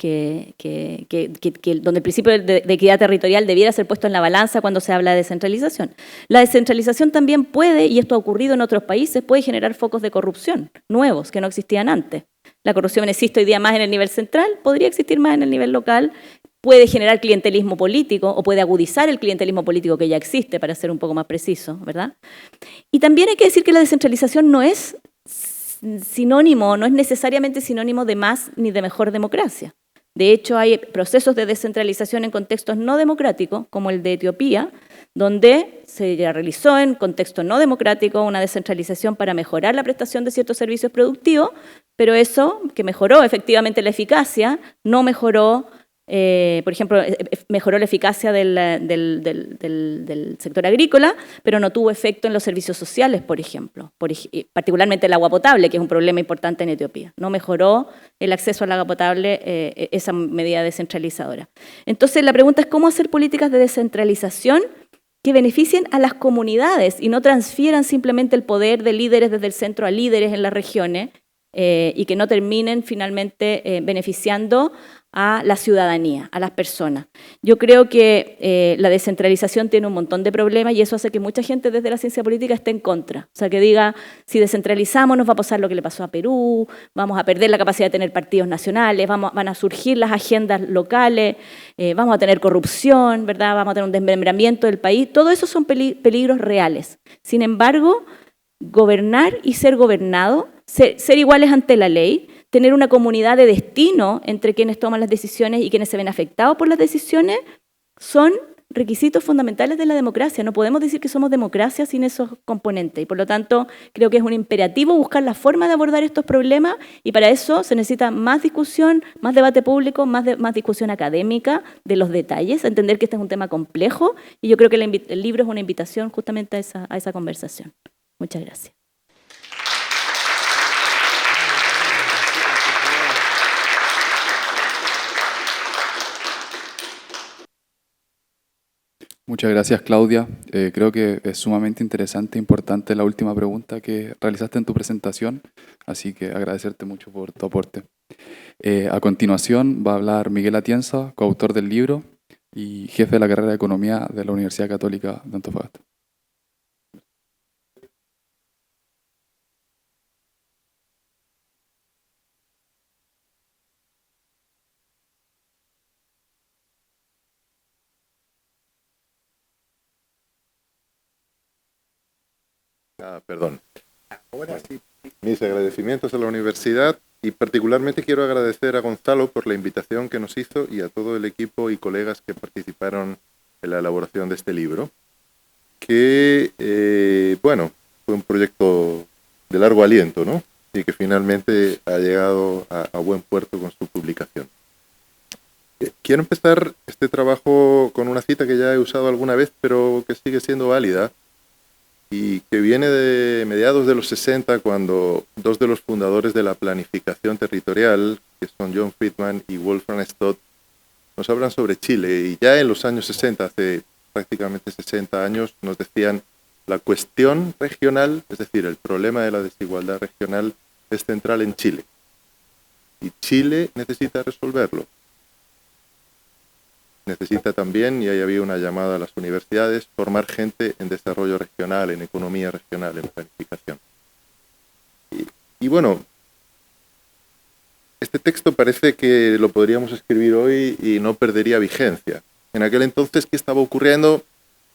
D: donde el principio de equidad territorial debiera ser puesto en la balanza cuando se habla de descentralización. La descentralización también puede, y esto ha ocurrido en otros países, puede generar focos de corrupción nuevos que no existían antes. La corrupción existe hoy día más en el nivel central, podría existir más en el nivel local, puede generar clientelismo político o puede agudizar el clientelismo político que ya existe, para ser un poco más preciso, ¿verdad? Y también hay que decir que la descentralización no es sinónimo, no es necesariamente sinónimo de más ni de mejor democracia. De hecho, hay procesos de descentralización en contextos no democráticos, como el de Etiopía, donde se realizó en contexto no democrático una descentralización para mejorar la prestación de ciertos servicios productivos, pero eso, que mejoró efectivamente la eficacia, no mejoró por ejemplo, mejoró la eficacia del sector agrícola, pero no tuvo efecto en los servicios sociales, por ejemplo, particularmente el agua potable, que es un problema importante en Etiopía. No mejoró el acceso al agua potable esa medida descentralizadora. Entonces, la pregunta es cómo hacer políticas de descentralización que beneficien a las comunidades y no transfieran simplemente el poder de líderes desde el centro a líderes en las regiones y que no terminen finalmente beneficiando a la ciudadanía, a las personas. Yo creo que la descentralización tiene un montón de problemas y eso hace que mucha gente desde la ciencia política esté en contra. O sea, que diga, si descentralizamos nos va a pasar lo que le pasó a Perú, vamos a perder la capacidad de tener partidos nacionales, van a surgir las agendas locales, vamos a tener corrupción, ¿verdad? Vamos a tener un desmembramiento del país. Todo eso son peligros reales. Sin embargo, gobernar y ser gobernado, ser iguales ante la ley, tener una comunidad de destino entre quienes toman las decisiones y quienes se ven afectados por las decisiones, son requisitos fundamentales de la democracia. No podemos decir que somos democracia sin esos componentes. Y por lo tanto, creo que es un imperativo buscar la forma de abordar estos problemas y para eso se necesita más discusión, más debate público, más discusión académica de los detalles, entender que este es un tema complejo y yo creo que el libro es una invitación justamente a esa conversación. Muchas gracias.
A: Muchas gracias, Claudia. Creo que es sumamente interesante e importante la última pregunta que realizaste en tu presentación, así que agradecerte mucho por tu aporte. A continuación va a hablar Miguel Atienza, coautor del libro y jefe de la carrera de Economía de la Universidad Católica de Antofagasta.
E: Perdón. Ahora sí. Mis agradecimientos a la universidad y particularmente quiero agradecer a Gonzalo por la invitación que nos hizo y a todo el equipo y colegas que participaron en la elaboración de este libro, que, bueno, fue un proyecto de largo aliento, ¿no? Y que finalmente ha llegado a buen puerto con su publicación. Quiero empezar este trabajo con una cita que ya he usado alguna vez, pero que sigue siendo válida, y que viene de mediados de los 60, cuando dos de los fundadores de la planificación territorial, que son John Friedman y Wolfram Stott, nos hablan sobre Chile. Y ya en los años 60, hace prácticamente 60 años, nos decían la cuestión regional, es decir, el problema de la desigualdad regional, es central en Chile. Y Chile necesita resolverlo. Necesita también, y ahí había una llamada a las universidades, formar gente en desarrollo regional, en economía regional, en planificación. Y bueno, este texto parece que lo podríamos escribir hoy y no perdería vigencia. En aquel entonces, ¿qué estaba ocurriendo?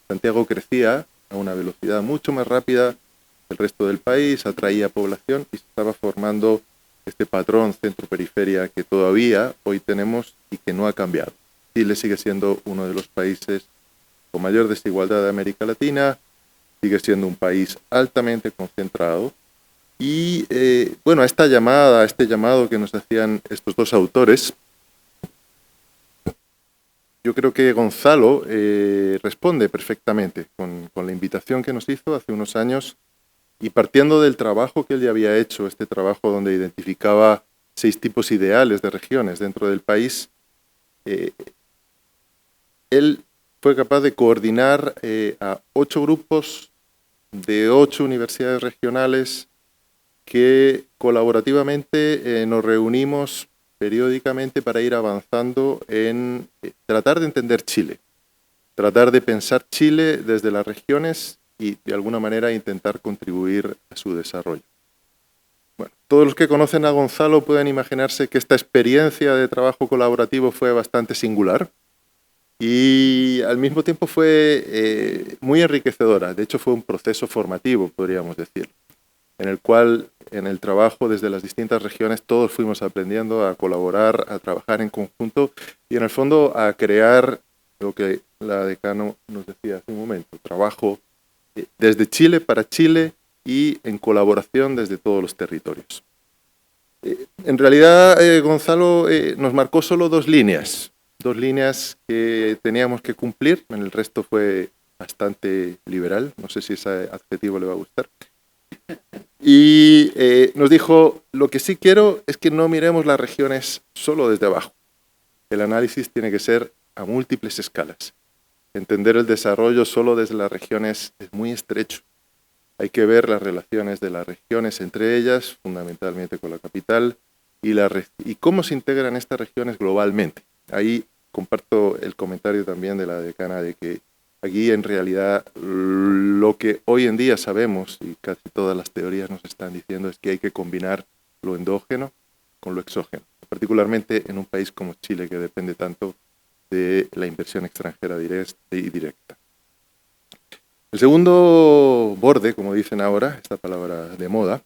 E: Santiago crecía a una velocidad mucho más rápida que el resto del país, atraía población y se estaba formando este patrón centro-periferia que todavía hoy tenemos y que no ha cambiado. Chile sigue siendo uno de los países con mayor desigualdad de América Latina, sigue siendo un país altamente concentrado y, bueno, a este llamado que nos hacían estos dos autores, yo creo que Gonzalo responde perfectamente con la invitación que nos hizo hace unos años y partiendo del trabajo que él ya había hecho, este trabajo donde identificaba 6 tipos ideales de regiones dentro del país. Él fue capaz de coordinar a 8 grupos de 8 universidades regionales que colaborativamente nos reunimos periódicamente para ir avanzando en tratar de entender Chile, tratar de pensar Chile desde las regiones y de alguna manera intentar contribuir a su desarrollo. Bueno, todos los que conocen a Gonzalo pueden imaginarse que esta experiencia de trabajo colaborativo fue bastante singular, y al mismo tiempo fue muy enriquecedora. De hecho, fue un proceso formativo, podríamos decir, en el cual, en el trabajo desde las distintas regiones, todos fuimos aprendiendo a colaborar, a trabajar en conjunto y, en el fondo, a crear lo que la decano nos decía hace un momento, trabajo desde Chile para Chile y en colaboración desde todos los territorios. En realidad, Gonzalo nos marcó solo 2 líneas 2 líneas que teníamos que cumplir, en el resto fue bastante liberal, no sé si ese adjetivo le va a gustar. Y nos dijo, lo que sí quiero es que no miremos las regiones solo desde abajo. El análisis tiene que ser a múltiples escalas. Entender el desarrollo solo desde las regiones es muy estrecho. Hay que ver las relaciones de las regiones entre ellas, fundamentalmente con la capital, y cómo se integran estas regiones globalmente. Ahí comparto el comentario también de la decana de que aquí en realidad lo que hoy en día sabemos, y casi todas las teorías nos están diciendo, es que hay que combinar lo endógeno con lo exógeno, particularmente en un país como Chile, que depende tanto de la inversión extranjera directa. El segundo borde, como dicen ahora, esta palabra de moda,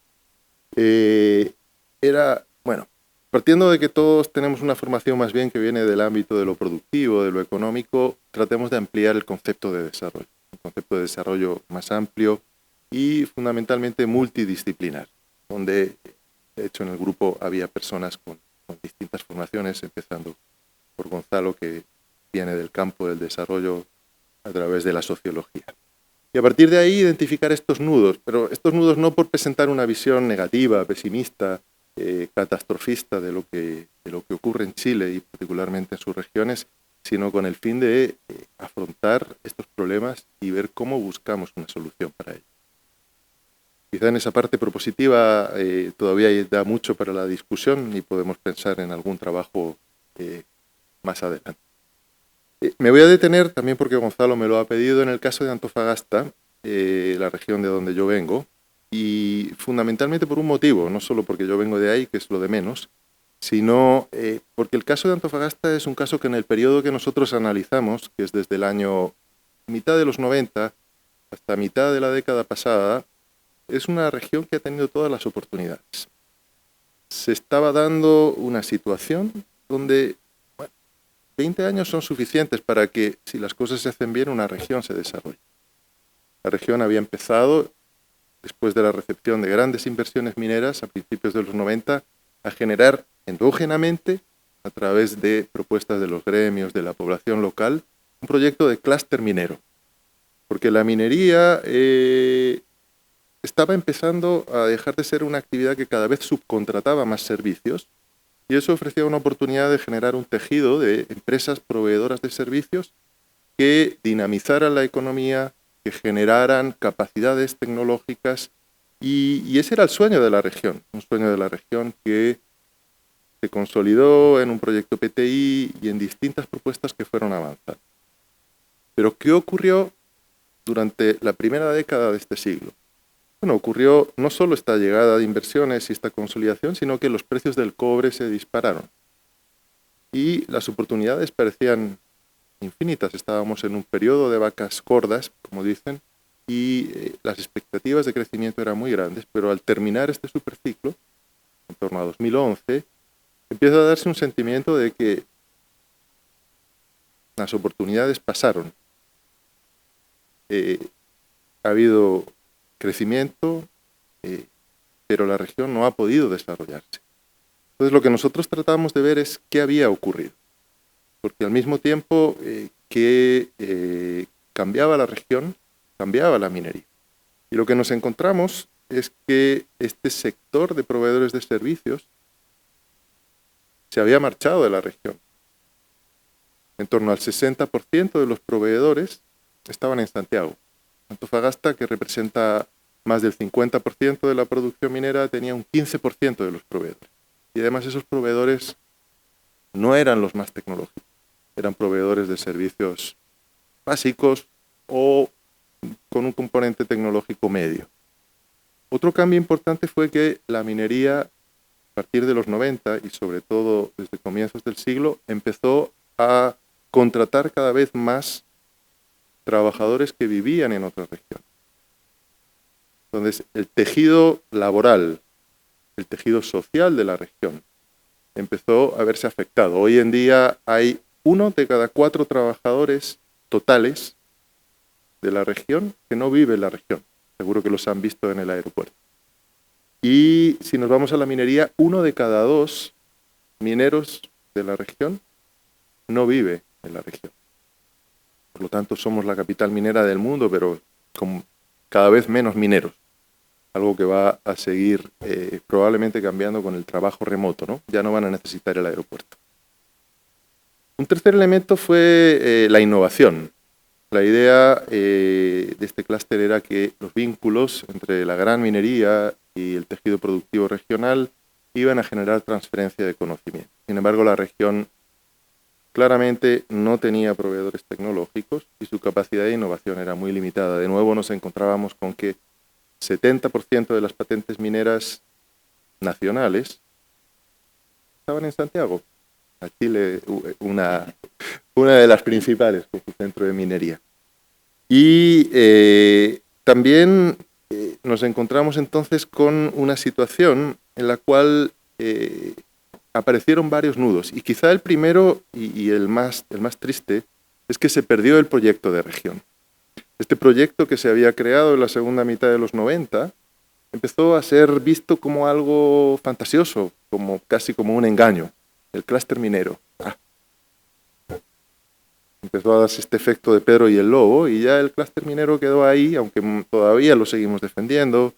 E: era, bueno, partiendo de que todos tenemos una formación más bien que viene del ámbito de lo productivo, de lo económico, tratemos de ampliar el concepto de desarrollo, un concepto de desarrollo más amplio y fundamentalmente multidisciplinar, donde de hecho en el grupo había personas con distintas formaciones, empezando por Gonzalo, que viene del campo del desarrollo a través de la sociología. Y a partir de ahí identificar estos nudos, pero estos nudos no por presentar una visión negativa, pesimista, catastrofista de lo que ocurre en Chile y particularmente en sus regiones, sino con el fin de afrontar estos problemas y ver cómo buscamos una solución para ellos. Quizá en esa parte propositiva todavía da mucho para la discusión y podemos pensar en algún trabajo más adelante. Me voy a detener también porque Gonzalo me lo ha pedido en el caso de Antofagasta, la región de donde yo vengo, y fundamentalmente por un motivo, no solo porque yo vengo de ahí, que es lo de menos, sino porque el caso de Antofagasta es un caso que en el periodo que nosotros analizamos, que es desde el año mitad de los 90 hasta mitad de la década pasada, es una región que ha tenido todas las oportunidades. Se estaba dando una situación donde 20 años son suficientes para que, si las cosas se hacen bien, una región se desarrolle. La región había empezado, después de la recepción de grandes inversiones mineras a principios de los 90, a generar endógenamente, a través de propuestas de los gremios, de la población local, un proyecto de clúster minero. Porque la minería estaba empezando a dejar de ser una actividad que cada vez subcontrataba más servicios, y eso ofrecía una oportunidad de generar un tejido de empresas proveedoras de servicios que dinamizaran la economía, que generaran capacidades tecnológicas, y ese era el sueño de la región, un sueño de la región que se consolidó en un proyecto PTI y en distintas propuestas que fueron avanzando. Pero ¿qué ocurrió durante la primera década de este siglo? Bueno, ocurrió no solo esta llegada de inversiones y esta consolidación, sino que los precios del cobre se dispararon. Y las oportunidades parecían infinitas. Estábamos en un periodo de vacas gordas, como dicen, y las expectativas de crecimiento eran muy grandes, pero al terminar este superciclo, en torno a 2011, empieza a darse un sentimiento de que las oportunidades pasaron. Ha habido crecimiento, pero la región no ha podido desarrollarse. Entonces lo que nosotros tratamos de ver es qué había ocurrido, porque al mismo tiempo que cambiaba la región, cambiaba la minería. Y lo que nos encontramos es que este sector de proveedores de servicios se había marchado de la región. En torno al 60% de los proveedores estaban en Santiago. Antofagasta, que representa más del 50% de la producción minera, tenía un 15% de los proveedores. Y además esos proveedores no eran los más tecnológicos, eran proveedores de servicios básicos o con un componente tecnológico medio. Otro cambio importante fue que la minería, a partir de los 90 y sobre todo desde comienzos del siglo, empezó a contratar cada vez más trabajadores que vivían en otra región. Entonces, el tejido laboral, el tejido social de la región empezó a verse afectado. Hoy en día hay 1 de cada 4 trabajadores totales de la región que no vive en la región. Seguro que los han visto en el aeropuerto. Y si nos vamos a la minería, 1 de cada 2 mineros de la región no vive en la región. Por lo tanto, somos la capital minera del mundo, pero con cada vez menos mineros. Algo que va a seguir probablemente cambiando con el trabajo remoto, ¿no? Ya no van a necesitar el aeropuerto. Un tercer elemento fue la innovación. La idea de este clúster era que los vínculos entre la gran minería y el tejido productivo regional iban a generar transferencia de conocimiento. Sin embargo, la región claramente no tenía proveedores tecnológicos y su capacidad de innovación era muy limitada. De nuevo nos encontrábamos con que 70% de las patentes mineras nacionales estaban en Santiago, a Chile, una de las principales como centro de minería. Y también nos encontramos entonces con una situación en la cual aparecieron varios nudos, y quizá el primero y el más triste es que se perdió el proyecto de región. Este proyecto que se había creado en la segunda mitad de los 90 empezó a ser visto como algo fantasioso, casi como un engaño, el clúster minero. Empezó a darse este efecto de Pedro y el Lobo, y ya el clúster minero quedó ahí, aunque todavía lo seguimos defendiendo,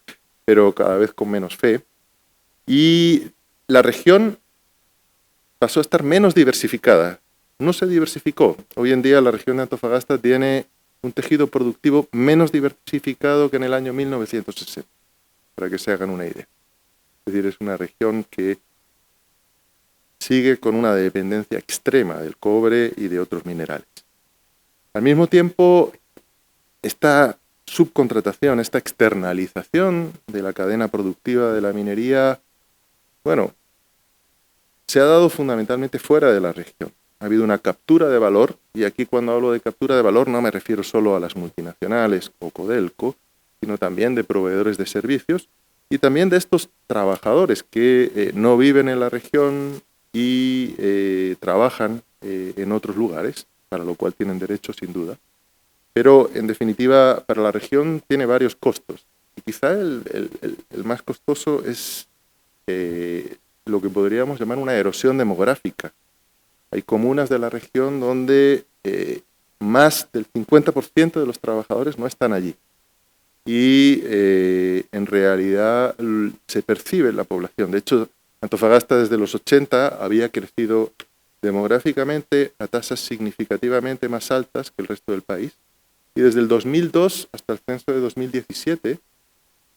E: pero cada vez con menos fe. Y la región pasó a estar menos diversificada. No se diversificó. Hoy en día la región de Antofagasta tiene un tejido productivo menos diversificado que en el año 1960, para que se hagan una idea. Es decir, es una región que sigue con una dependencia extrema del cobre y de otros minerales. Al mismo tiempo, esta subcontratación, esta externalización de la cadena productiva de la minería, se ha dado fundamentalmente fuera de la región. Ha habido una captura de valor, y aquí cuando hablo de captura de valor no me refiero solo a las multinacionales o Codelco, sino también de proveedores de servicios y también de estos trabajadores que no viven en la región y trabajan en otros lugares, para lo cual tienen derecho sin duda. Pero en definitiva para la región tiene varios costos, y quizá el más costoso es lo que podríamos llamar una erosión demográfica. Hay comunas de la región donde más del 50% de los trabajadores no están allí. Y en realidad se percibe la población. De hecho, Antofagasta desde los 80 había crecido demográficamente a tasas significativamente más altas que el resto del país. Y desde el 2002 hasta el censo de 2017,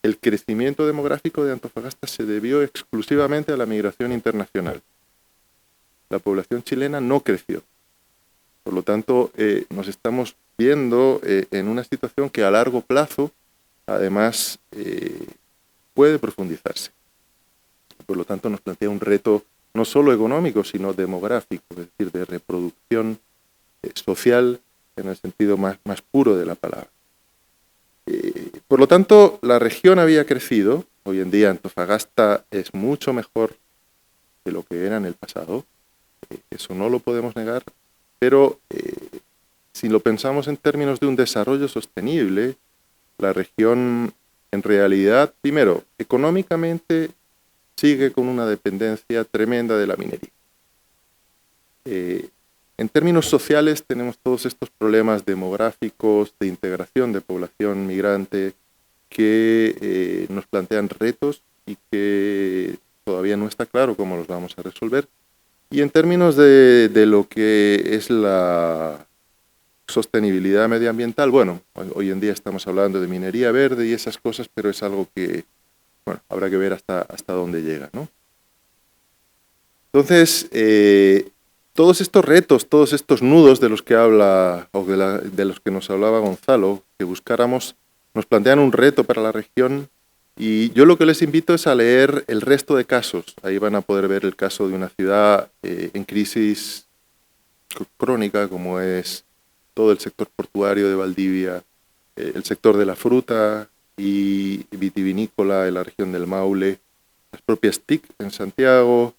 E: el crecimiento demográfico de Antofagasta se debió exclusivamente a la migración internacional. La población chilena no creció. Por lo tanto, nos estamos viendo en una situación que a largo plazo, además, puede profundizarse. Por lo tanto, nos plantea un reto no solo económico, sino demográfico, es decir, de reproducción social en el sentido más puro de la palabra. Por lo tanto, la región había crecido. Hoy en día Antofagasta es mucho mejor de lo que era en el pasado. Eso no lo podemos negar, pero si lo pensamos en términos de un desarrollo sostenible, la región en realidad, primero, económicamente sigue con una dependencia tremenda de la minería. En términos sociales tenemos todos estos problemas demográficos, de integración de población migrante, que nos plantean retos y que todavía no está claro cómo los vamos a resolver. Y en términos de lo que es la sostenibilidad medioambiental, hoy en día estamos hablando de minería verde y esas cosas, pero es algo que habrá que ver hasta dónde llega, ¿no? Entonces, todos estos retos, todos estos nudos de los que habla, o de los que nos hablaba Gonzalo, que buscáramos, nos plantean un reto para la región. Y yo lo que les invito es a leer el resto de casos. Ahí van a poder ver el caso de una ciudad en crisis crónica, como es todo el sector portuario de Valdivia, el sector de la fruta y vitivinícola en la región del Maule, las propias TIC en Santiago,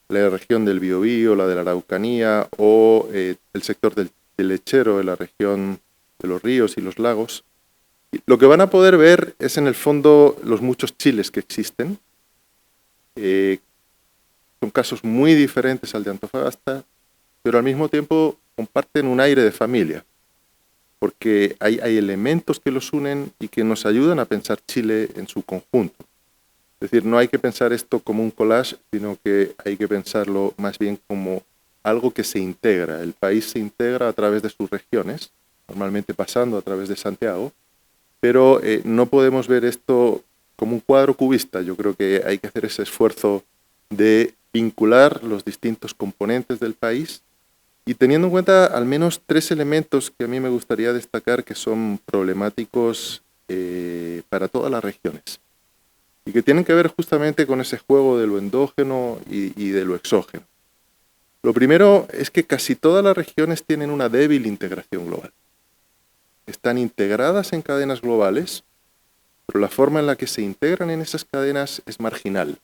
E: la región del Biobío, la de la Araucanía, o el sector del lechero en la región de los ríos y los lagos. Lo que van a poder ver es en el fondo los muchos chiles que existen. Son casos muy diferentes al de Antofagasta, pero al mismo tiempo comparten un aire de familia, porque hay elementos que los unen y que nos ayudan a pensar Chile en su conjunto. Es decir, no hay que pensar esto como un collage, sino que hay que pensarlo más bien como algo que se integra. El país se integra a través de sus regiones, normalmente pasando a través de Santiago, pero no podemos ver esto como un cuadro cubista. Yo creo que hay que hacer ese esfuerzo de vincular los distintos componentes del país y teniendo en cuenta al menos 3 elementos que a mí me gustaría destacar que son problemáticos para todas las regiones y que tienen que ver justamente con ese juego de lo endógeno y de lo exógeno. Lo primero es que casi todas las regiones tienen una débil integración global. Están integradas en cadenas globales, pero la forma en la que se integran en esas cadenas es marginal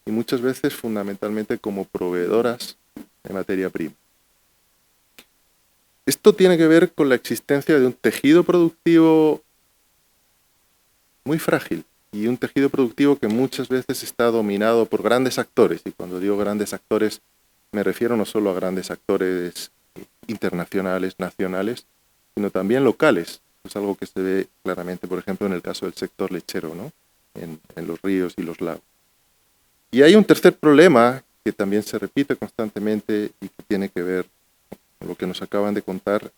E: y muchas veces fundamentalmente como proveedoras de materia prima. Esto tiene que ver con la existencia de un tejido productivo muy frágil y un tejido productivo que muchas veces está dominado por grandes actores, y cuando digo grandes actores me refiero no solo a grandes actores internacionales, nacionales, sino también locales. Es algo que se ve claramente, por ejemplo, en el caso del sector lechero, ¿no? en los ríos y los lagos. Y hay un tercer problema que también se repite constantemente y que tiene que ver con lo que nos acaban de contar,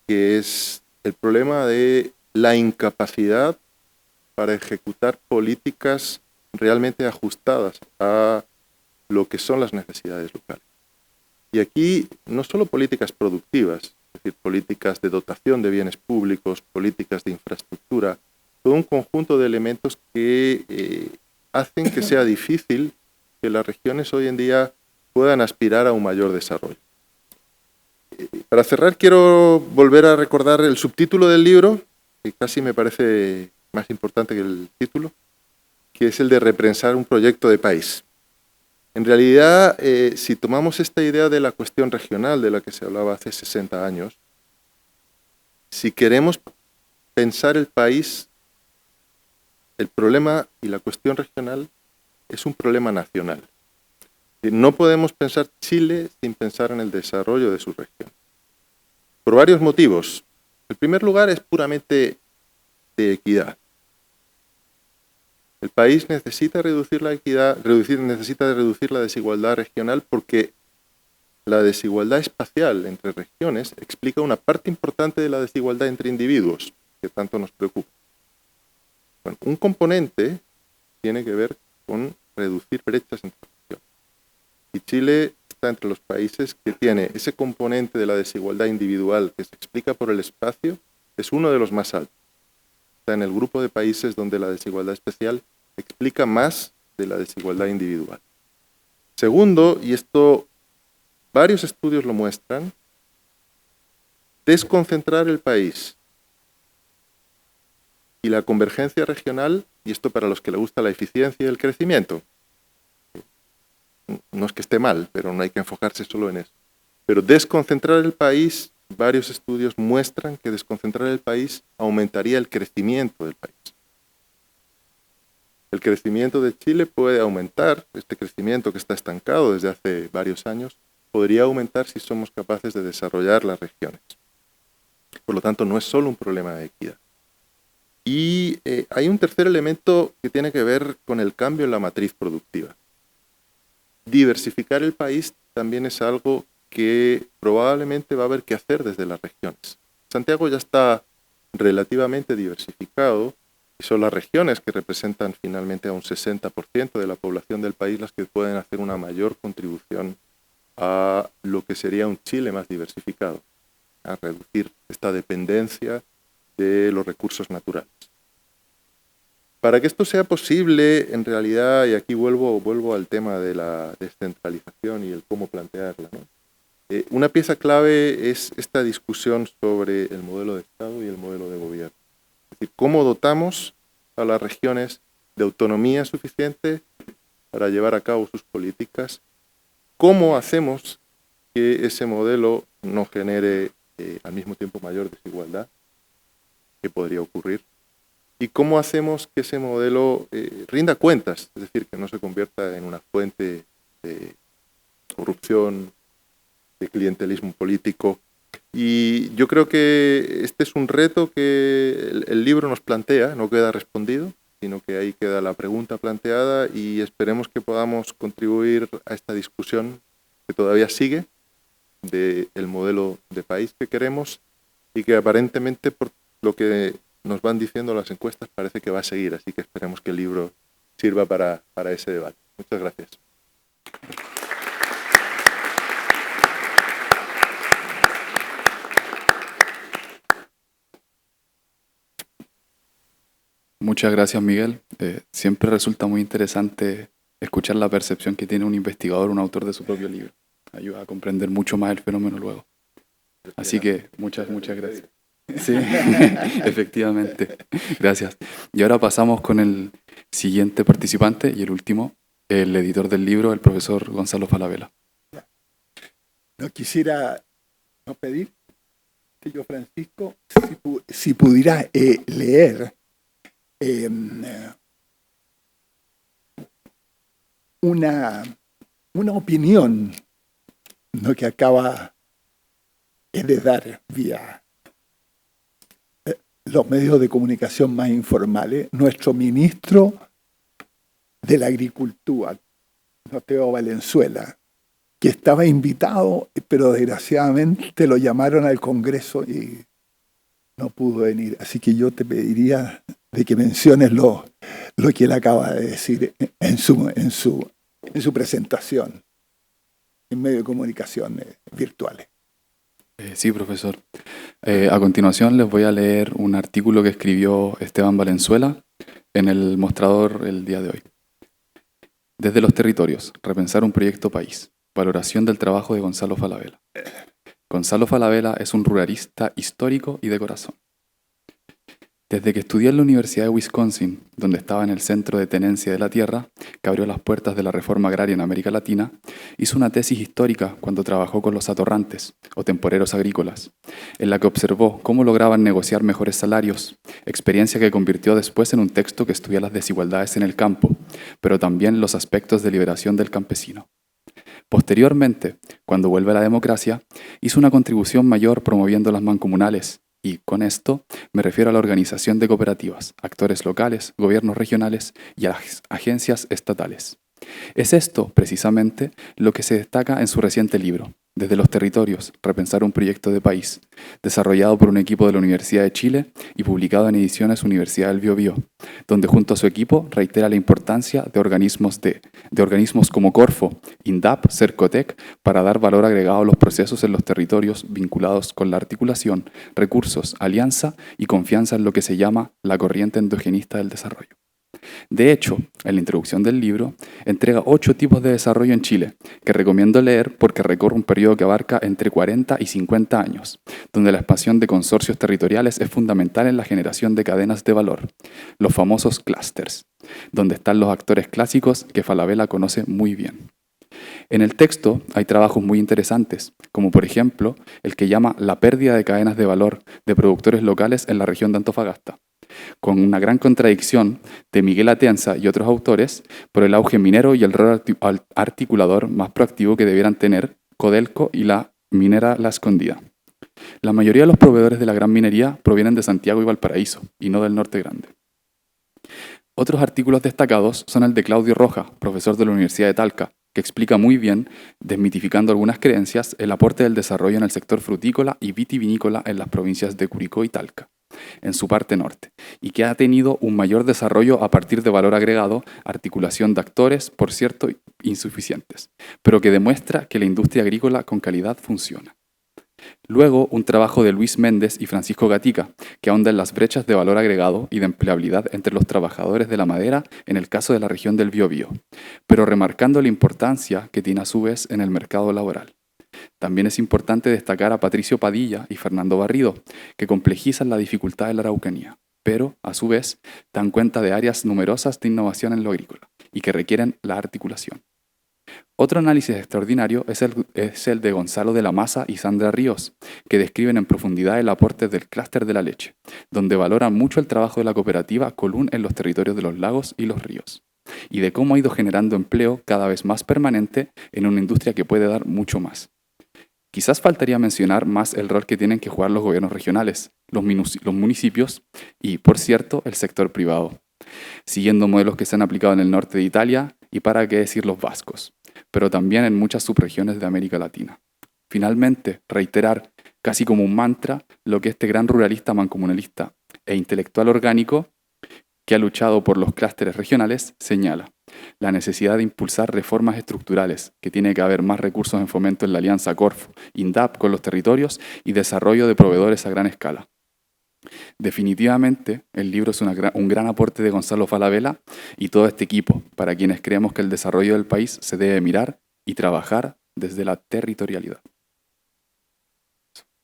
E: que es el problema de la incapacidad para ejecutar políticas realmente ajustadas a lo que son las necesidades locales. Y aquí no solo políticas productivas, es decir, políticas de dotación de bienes públicos, políticas de infraestructura, todo un conjunto de elementos que hacen que sea difícil que las regiones hoy en día puedan aspirar a un mayor desarrollo. Para cerrar, quiero volver a recordar el subtítulo del libro, que casi me parece más importante que el título, que es el de repensar un proyecto de país. En realidad, si tomamos esta idea de la cuestión regional de la que se hablaba hace 60 años, si queremos pensar el país, el problema y la cuestión regional es un problema nacional. No podemos pensar Chile sin pensar en el desarrollo de su región. Por varios motivos. El primer lugar es puramente de equidad. El país necesita reducir la equidad, necesita reducir la desigualdad regional porque la desigualdad espacial entre regiones explica una parte importante de la desigualdad entre individuos que tanto nos preocupa. Bueno, un componente tiene que ver con reducir brechas entre regiones. Y Chile está entre los países que tiene ese componente de la desigualdad individual que se explica por el espacio, es uno de los más altos. Está en el grupo de países donde la desigualdad especial explica más de la desigualdad individual. Segundo, y esto varios estudios lo muestran, desconcentrar el país y la convergencia regional, y esto para los que le gusta la eficiencia y el crecimiento. No es que esté mal, pero no hay que enfocarse solo en eso. Pero desconcentrar el país, varios estudios muestran que desconcentrar el país aumentaría el crecimiento del país. El crecimiento de Chile puede aumentar, este crecimiento que está estancado desde hace varios años, podría aumentar si somos capaces de desarrollar las regiones. Por lo tanto, no es solo un problema de equidad. Y hay un tercer elemento que tiene que ver con el cambio en la matriz productiva. Diversificar el país también es algo que probablemente va a haber que hacer desde las regiones. Santiago ya está relativamente diversificado y son las regiones que representan finalmente a un 60% de la población del país las que pueden hacer una mayor contribución a lo que sería un Chile más diversificado, a reducir esta dependencia de los recursos naturales. Para que esto sea posible, en realidad, y aquí vuelvo al tema de la descentralización y el cómo plantearla, ¿no? Una pieza clave es esta discusión sobre el modelo de Estado y el modelo de gobierno. Es decir, cómo dotamos a las regiones de autonomía suficiente para llevar a cabo sus políticas, cómo hacemos que ese modelo no genere al mismo tiempo mayor desigualdad, que podría ocurrir, y cómo hacemos que ese modelo rinda cuentas, es decir, que no se convierta en una fuente de corrupción de clientelismo político. Y yo creo que este es un reto que el libro nos plantea, no queda respondido, sino que ahí queda la pregunta planteada y esperemos que podamos contribuir a esta discusión que todavía sigue del modelo de país que queremos y que aparentemente, por lo que nos van diciendo las encuestas, parece que va a seguir. Así que esperemos que el libro sirva para ese debate. Muchas gracias.
A: Muchas gracias, Miguel. Siempre resulta muy interesante escuchar la percepción que tiene un investigador, un autor de su propio libro. Ayuda a comprender mucho más el fenómeno luego. Así que muchas gracias. Sí, efectivamente. Gracias. Y ahora pasamos con el siguiente participante y el último, el editor del libro, el profesor Gonzalo Falabella.
F: No quisiera pedir, yo Francisco, si pudiera leer una opinión, ¿no?, que acaba de dar vía los medios de comunicación más informales nuestro ministro de la Agricultura, Teo Valenzuela, que estaba invitado, pero desgraciadamente lo llamaron al Congreso y no pudo venir. Así que yo te pediría de que menciones lo que él acaba de decir en su presentación en medios de comunicación virtuales.
A: Sí, profesor. A continuación les voy a leer un artículo que escribió Esteban Valenzuela en el Mostrador el día de hoy. Desde los territorios, repensar un proyecto país. Valoración del trabajo de Gonzalo Falabella. Gonzalo Falabella es un ruralista histórico y de corazón. Desde que estudié en la Universidad de Wisconsin, donde estaba en el Centro de Tenencia de la Tierra, que abrió las puertas de la reforma agraria en América Latina, hizo una tesis histórica cuando trabajó con los atorrantes, o temporeros agrícolas, en la que observó cómo lograban negociar mejores salarios, experiencia que convirtió después en un texto que estudia las desigualdades en el campo, pero también los aspectos de liberación del campesino. Posteriormente, cuando vuelve a la democracia, hizo una contribución mayor promoviendo las mancomunales, y con esto me refiero a la organización de cooperativas, actores locales, gobiernos regionales y a las agencias estatales. Es esto, precisamente, lo que se destaca en su reciente libro, Desde los territorios, repensar un proyecto de país, desarrollado por un equipo de la Universidad de Chile y publicado en Ediciones Universidad del Biobío, donde junto a su equipo reitera la importancia de organismos como Corfo, INDAP, Cercotec, para dar valor agregado a los procesos en los territorios vinculados con la articulación, recursos, alianza y confianza en lo que se llama la corriente endogenista del desarrollo. De hecho, en la introducción del libro, entrega 8 tipos de desarrollo en Chile, que recomiendo leer porque recorre un periodo que abarca entre 40 y 50 años, donde la expansión de consorcios territoriales es fundamental en la generación de cadenas de valor, los famosos clústeres, donde están los actores clásicos que Falabella conoce muy bien. En el texto hay trabajos muy interesantes, como por ejemplo el que llama La pérdida de cadenas de valor de productores locales en la región de Antofagasta, con una gran contradicción de Miguel Atienza y otros autores por el auge minero y el rol articulador más proactivo que debieran tener Codelco y la minera La Escondida. La mayoría de los proveedores de la gran minería provienen de Santiago y Valparaíso, y no del Norte Grande. Otros artículos destacados son el de Claudio Roja, profesor de la Universidad de Talca, que explica muy bien, desmitificando algunas creencias, el aporte del desarrollo en el sector frutícola y vitivinícola en las provincias de Curicó y Talca, en su parte norte, y que ha tenido un mayor desarrollo a partir de valor agregado, articulación de actores, por cierto, insuficientes, pero que demuestra que la industria agrícola con calidad funciona. Luego, un trabajo de Luis Méndez y Francisco Gatica, que ahonda en las brechas de valor agregado y de empleabilidad entre los trabajadores de la madera en el caso de la región del Biobío, pero remarcando la importancia que tiene a su vez en el mercado laboral. También es importante destacar a Patricio Padilla y Fernando Barrido, que complejizan la dificultad de la Araucanía, pero, a su vez, dan cuenta de áreas numerosas de innovación en lo agrícola y que requieren la articulación. Otro análisis extraordinario es el de Gonzalo de la Maza y Sandra Ríos, que describen en profundidad el aporte del clúster de la leche, donde valoran mucho el trabajo de la cooperativa Colún en los territorios de los lagos y los ríos, y de cómo ha ido generando empleo cada vez más permanente en una industria que puede dar mucho más. Quizás faltaría mencionar más el rol que tienen que jugar los gobiernos regionales, los municipios y, por cierto, el sector privado, siguiendo modelos que se han aplicado en el norte de Italia y para qué decir los vascos, pero también en muchas subregiones de América Latina. Finalmente, reiterar, casi como un mantra, lo que este gran ruralista mancomunalista e intelectual orgánico que ha luchado por los clústeres regionales señala: la necesidad de impulsar reformas estructurales, que tiene que haber más recursos en fomento en la alianza Corfo, INDAP con los territorios y desarrollo de proveedores a gran escala. Definitivamente, el libro es un gran aporte de Gonzalo Falabella y todo este equipo, para quienes creemos que el desarrollo del país se debe mirar y trabajar desde la territorialidad.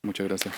A: Muchas gracias.